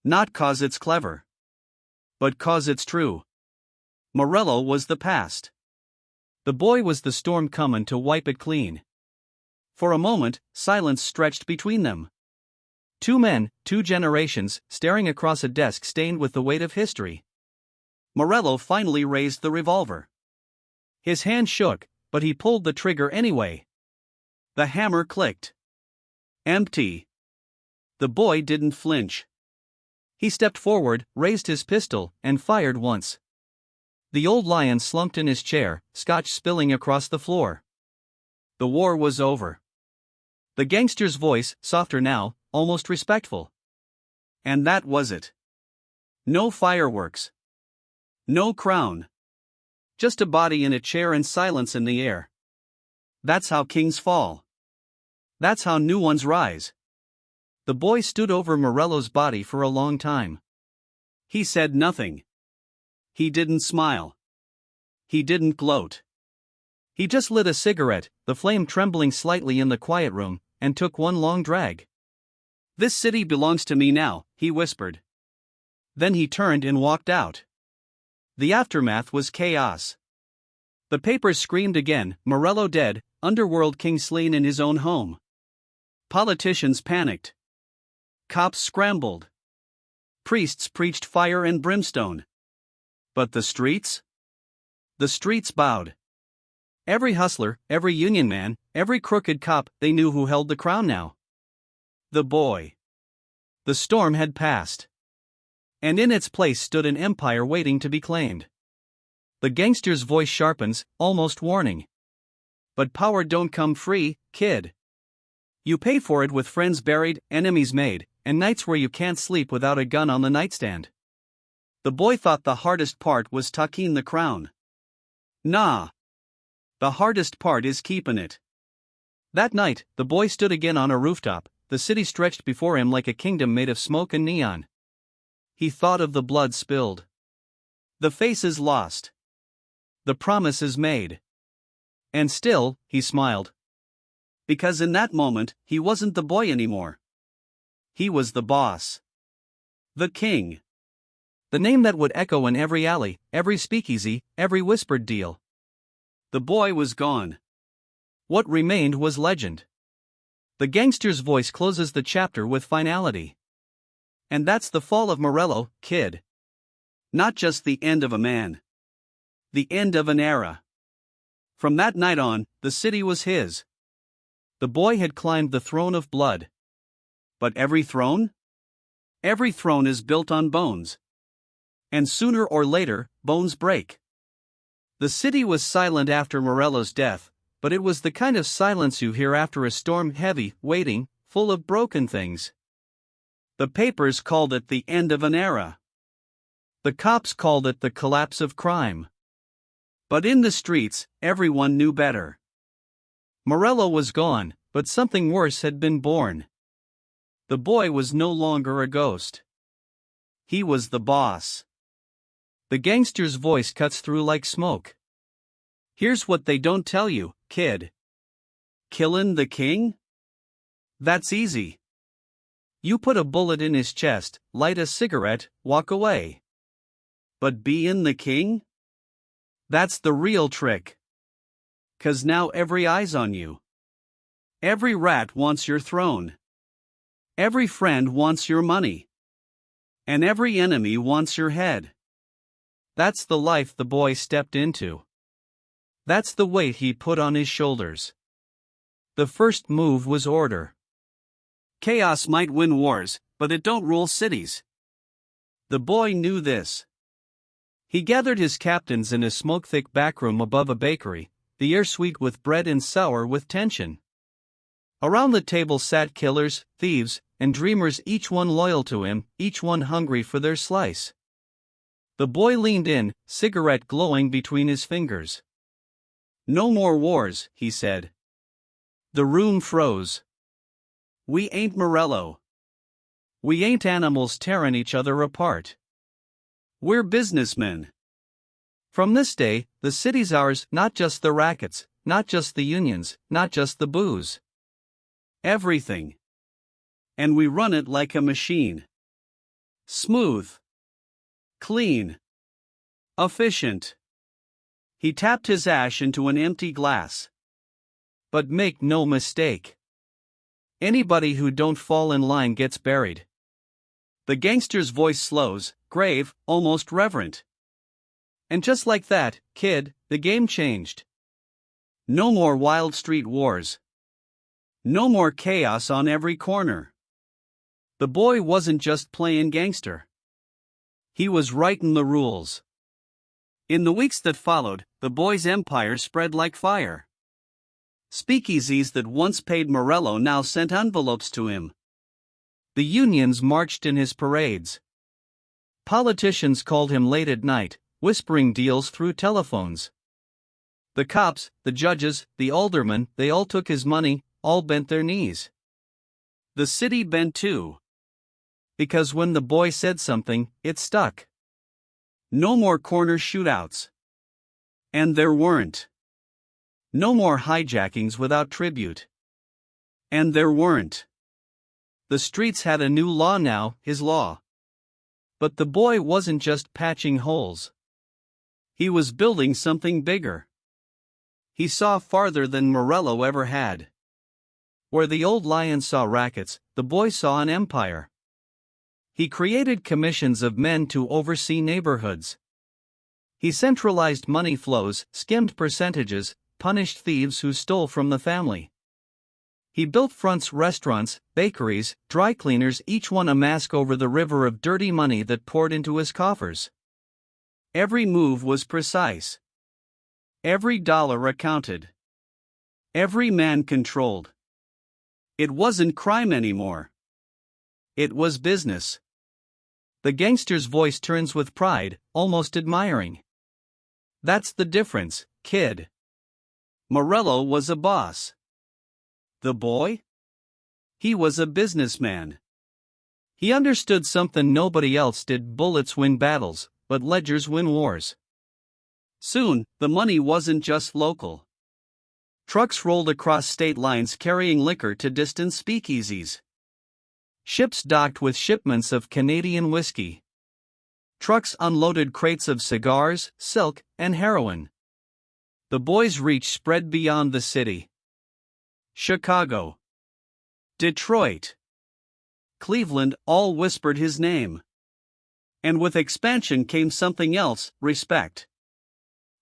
Not 'cause it's clever, but 'cause it's true. Morello was the past. The boy was the storm comin' to wipe it clean. For a moment, silence stretched between them. Two men, two generations, staring across a desk stained with the weight of history. Morello finally raised the revolver. His hand shook, but he pulled the trigger anyway. The hammer clicked. Empty. The boy didn't flinch. He stepped forward, raised his pistol, and fired once. The old lion slumped in his chair, scotch spilling across the floor. The war was over. The gangster's voice, softer now, almost respectful. And that was it. No fireworks. No crown. Just a body in a chair and silence in the air. That's how kings fall. That's how new ones rise. The boy stood over Morello's body for a long time. He said nothing. He didn't smile. He didn't gloat. He just lit a cigarette, the flame trembling slightly in the quiet room, and took one long drag. "This city belongs to me now," he whispered. Then he turned and walked out. The aftermath was chaos. The papers screamed again, Morello dead, underworld king slain in his own home. Politicians panicked. Cops scrambled. Priests preached fire and brimstone. But the streets? The streets bowed. Every hustler, every union man, every crooked cop, they knew who held the crown now. The boy. The storm had passed. And in its place stood an empire waiting to be claimed. The gangster's voice sharpens, almost warning. But power don't come free, kid. You pay for it with friends buried, enemies made, and nights where you can't sleep without a gun on the nightstand. The boy thought the hardest part was tucking the crown. Nah. The hardest part is keeping it. That night, the boy stood again on a rooftop, the city stretched before him like a kingdom made of smoke and neon. He thought of the blood spilled. The faces lost. The promises made. And still, he smiled. Because in that moment, he wasn't the boy anymore. He was the boss. The king. The name that would echo in every alley, every speakeasy, every whispered deal. The boy was gone. What remained was legend. The gangster's voice closes the chapter with finality. And that's the fall of Morello, kid. Not just the end of a man. The end of an era. From that night on, the city was his. The boy had climbed the throne of blood. But every throne? Every throne is built on bones. And sooner or later, bones break. The city was silent after Morello's death, but it was the kind of silence you hear after a storm, heavy, waiting, full of broken things. The papers called it the end of an era. The cops called it the collapse of crime. But in the streets, everyone knew better. Morello was gone, but something worse had been born. The boy was no longer a ghost. He was the boss. The gangster's voice cuts through like smoke. Here's what they don't tell you, kid. Killin' the king? That's easy. You put a bullet in his chest, light a cigarette, walk away. But bein' the king? That's the real trick. 'Cause now every eye's on you. Every rat wants your throne. Every friend wants your money. And every enemy wants your head. That's the life the boy stepped into. That's the weight he put on his shoulders. The first move was order. Chaos might win wars, but it don't rule cities. The boy knew this. He gathered his captains in a smoke-thick backroom above a bakery, the air sweet with bread and sour with tension. Around the table sat killers, thieves, and dreamers, each one loyal to him, each one hungry for their slice. The boy leaned in, cigarette glowing between his fingers. "No more wars," he said. The room froze. "We ain't Morello. We ain't animals tearing each other apart. We're businessmen. From this day, the city's ours, not just the rackets, not just the unions, not just the booze. Everything. And we run it like a machine. Smooth. Clean. Efficient." He tapped his ash into an empty glass. "But make no mistake. Anybody who don't fall in line gets buried." The gangster's voice slows, grave, almost reverent. "And just like that, kid, the game changed. No more wild street wars. No more chaos on every corner." The boy wasn't just playing gangster. He was writing the rules. In the weeks that followed, the boy's empire spread like fire. Speakeasies that once paid Morello now sent envelopes to him. The unions marched in his parades. Politicians called him late at night, whispering deals through telephones. The cops, the judges, the aldermen, they all took his money, all bent their knees. The city bent too. Because when the boy said something, it stuck. No more corner shootouts. And there weren't. No more hijackings without tribute. And there weren't. The streets had a new law now, his law. But the boy wasn't just patching holes. He was building something bigger. He saw farther than Morello ever had. Where the old lion saw rackets, the boy saw an empire. He created commissions of men to oversee neighborhoods. He centralized money flows, skimmed percentages, punished thieves who stole from the family. He built fronts, restaurants, bakeries, dry cleaners, each one a mask over the river of dirty money that poured into his coffers. Every move was precise. Every dollar accounted. Every man controlled. It wasn't crime anymore. It was business. The gangster's voice turns with pride, almost admiring. "That's the difference, kid. Morello was a boss. The boy? He was a businessman. He understood something nobody else did. Bullets win battles, but ledgers win wars." Soon, the money wasn't just local. Trucks rolled across state lines carrying liquor to distant speakeasies. Ships docked with shipments of Canadian whiskey. Trucks unloaded crates of cigars, silk, and heroin. The boy's reach spread beyond the city. Chicago, Detroit, Cleveland all whispered his name. And with expansion came something else, respect.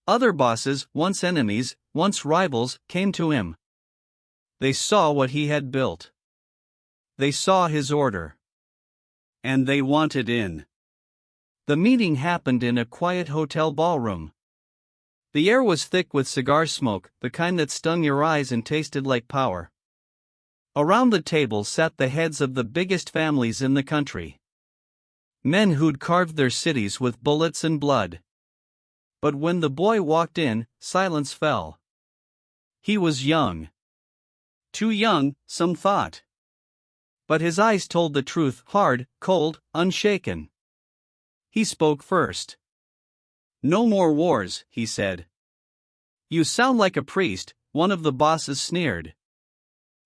Other bosses, once enemies, once rivals, came to him. They saw what he had built. They saw his order. And they wanted in. The meeting happened in a quiet hotel ballroom. The air was thick with cigar smoke, the kind that stung your eyes and tasted like power. Around the table sat the heads of the biggest families in the country. Men who'd carved their cities with bullets and blood. But when the boy walked in, silence fell. He was young. Too young, some thought. But his eyes told the truth, hard, cold, unshaken. He spoke first. "No more wars," he said. "You sound like a priest," one of the bosses sneered.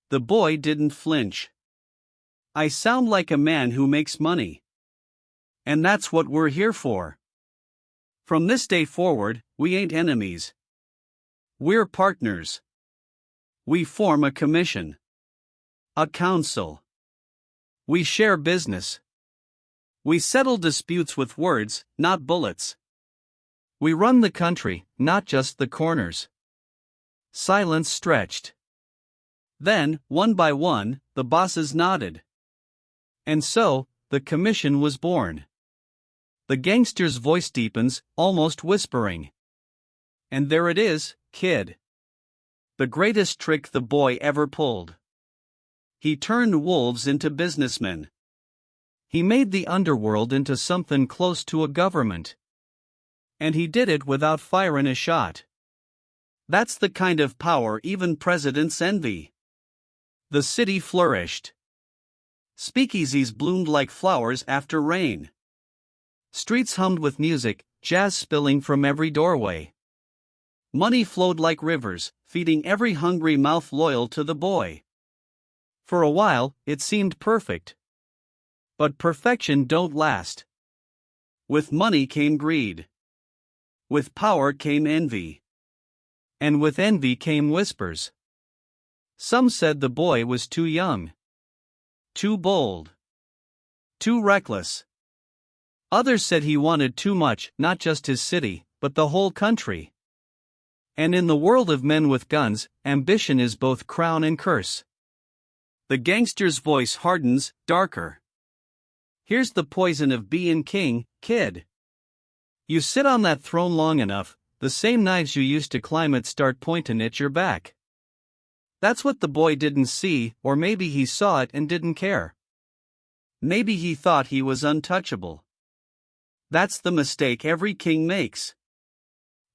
The boy didn't flinch. "I sound like a man who makes money. And that's what we're here for. From this day forward, we ain't enemies. We're partners. We form a commission. A council. We share business. We settle disputes with words, not bullets. We run the country, not just the corners." Silence stretched. Then, one by one, the bosses nodded. And so, the commission was born. The gangster's voice deepens, almost whispering. And there it is, kid. The greatest trick the boy ever pulled. He turned wolves into businessmen. He made the underworld into something close to a government. And he did it without firing a shot. That's the kind of power even presidents envy. The city flourished. Speakeasies bloomed like flowers after rain. Streets hummed with music, jazz spilling from every doorway. Money flowed like rivers, feeding every hungry mouth loyal to the boy. For a while, it seemed perfect. But perfection don't last. With money came greed. With power came envy. And with envy came whispers. Some said the boy was too young. Too bold. Too reckless. Others said he wanted too much, not just his city, but the whole country. And in the world of men with guns, ambition is both crown and curse. The gangster's voice hardens, darker. Here's the poison of being king, kid. You sit on that throne long enough, the same knives you used to climb it start pointing at your back. That's what the boy didn't see, or maybe he saw it and didn't care. Maybe he thought he was untouchable. That's the mistake every king makes.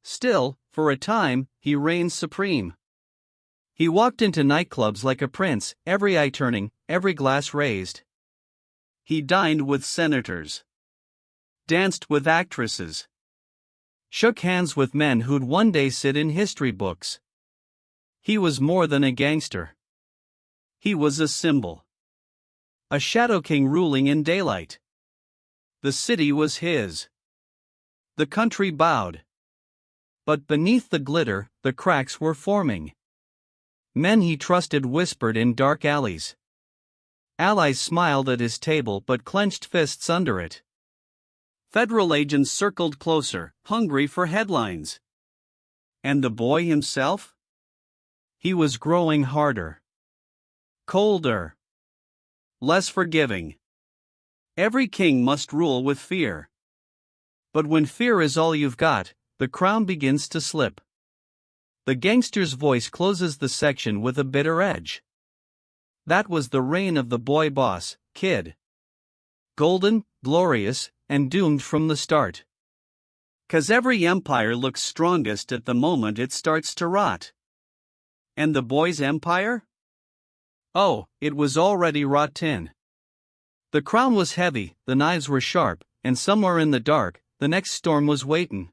Still, for a time, he reigned supreme. He walked into nightclubs like a prince, every eye turning, every glass raised. He dined with senators. Danced with actresses. Shook hands with men who'd one day sit in history books. He was more than a gangster. He was a symbol. A shadow king ruling in daylight. The city was his. The country bowed. But beneath the glitter, the cracks were forming. Men he trusted whispered in dark alleys. Allies smiled at his table but clenched fists under it. Federal agents circled closer, hungry for headlines. And the boy himself? He was growing harder. Colder. Less forgiving. Every king must rule with fear. But when fear is all you've got, the crown begins to slip. The gangster's voice closes the section with a bitter edge. That was the reign of the boy boss, kid. Golden, glorious, and doomed from the start. 'Cause every empire looks strongest at the moment it starts to rot. And the boy's empire? Oh, it was already rotten. The crown was heavy, the knives were sharp, and somewhere in the dark, the next storm was waiting.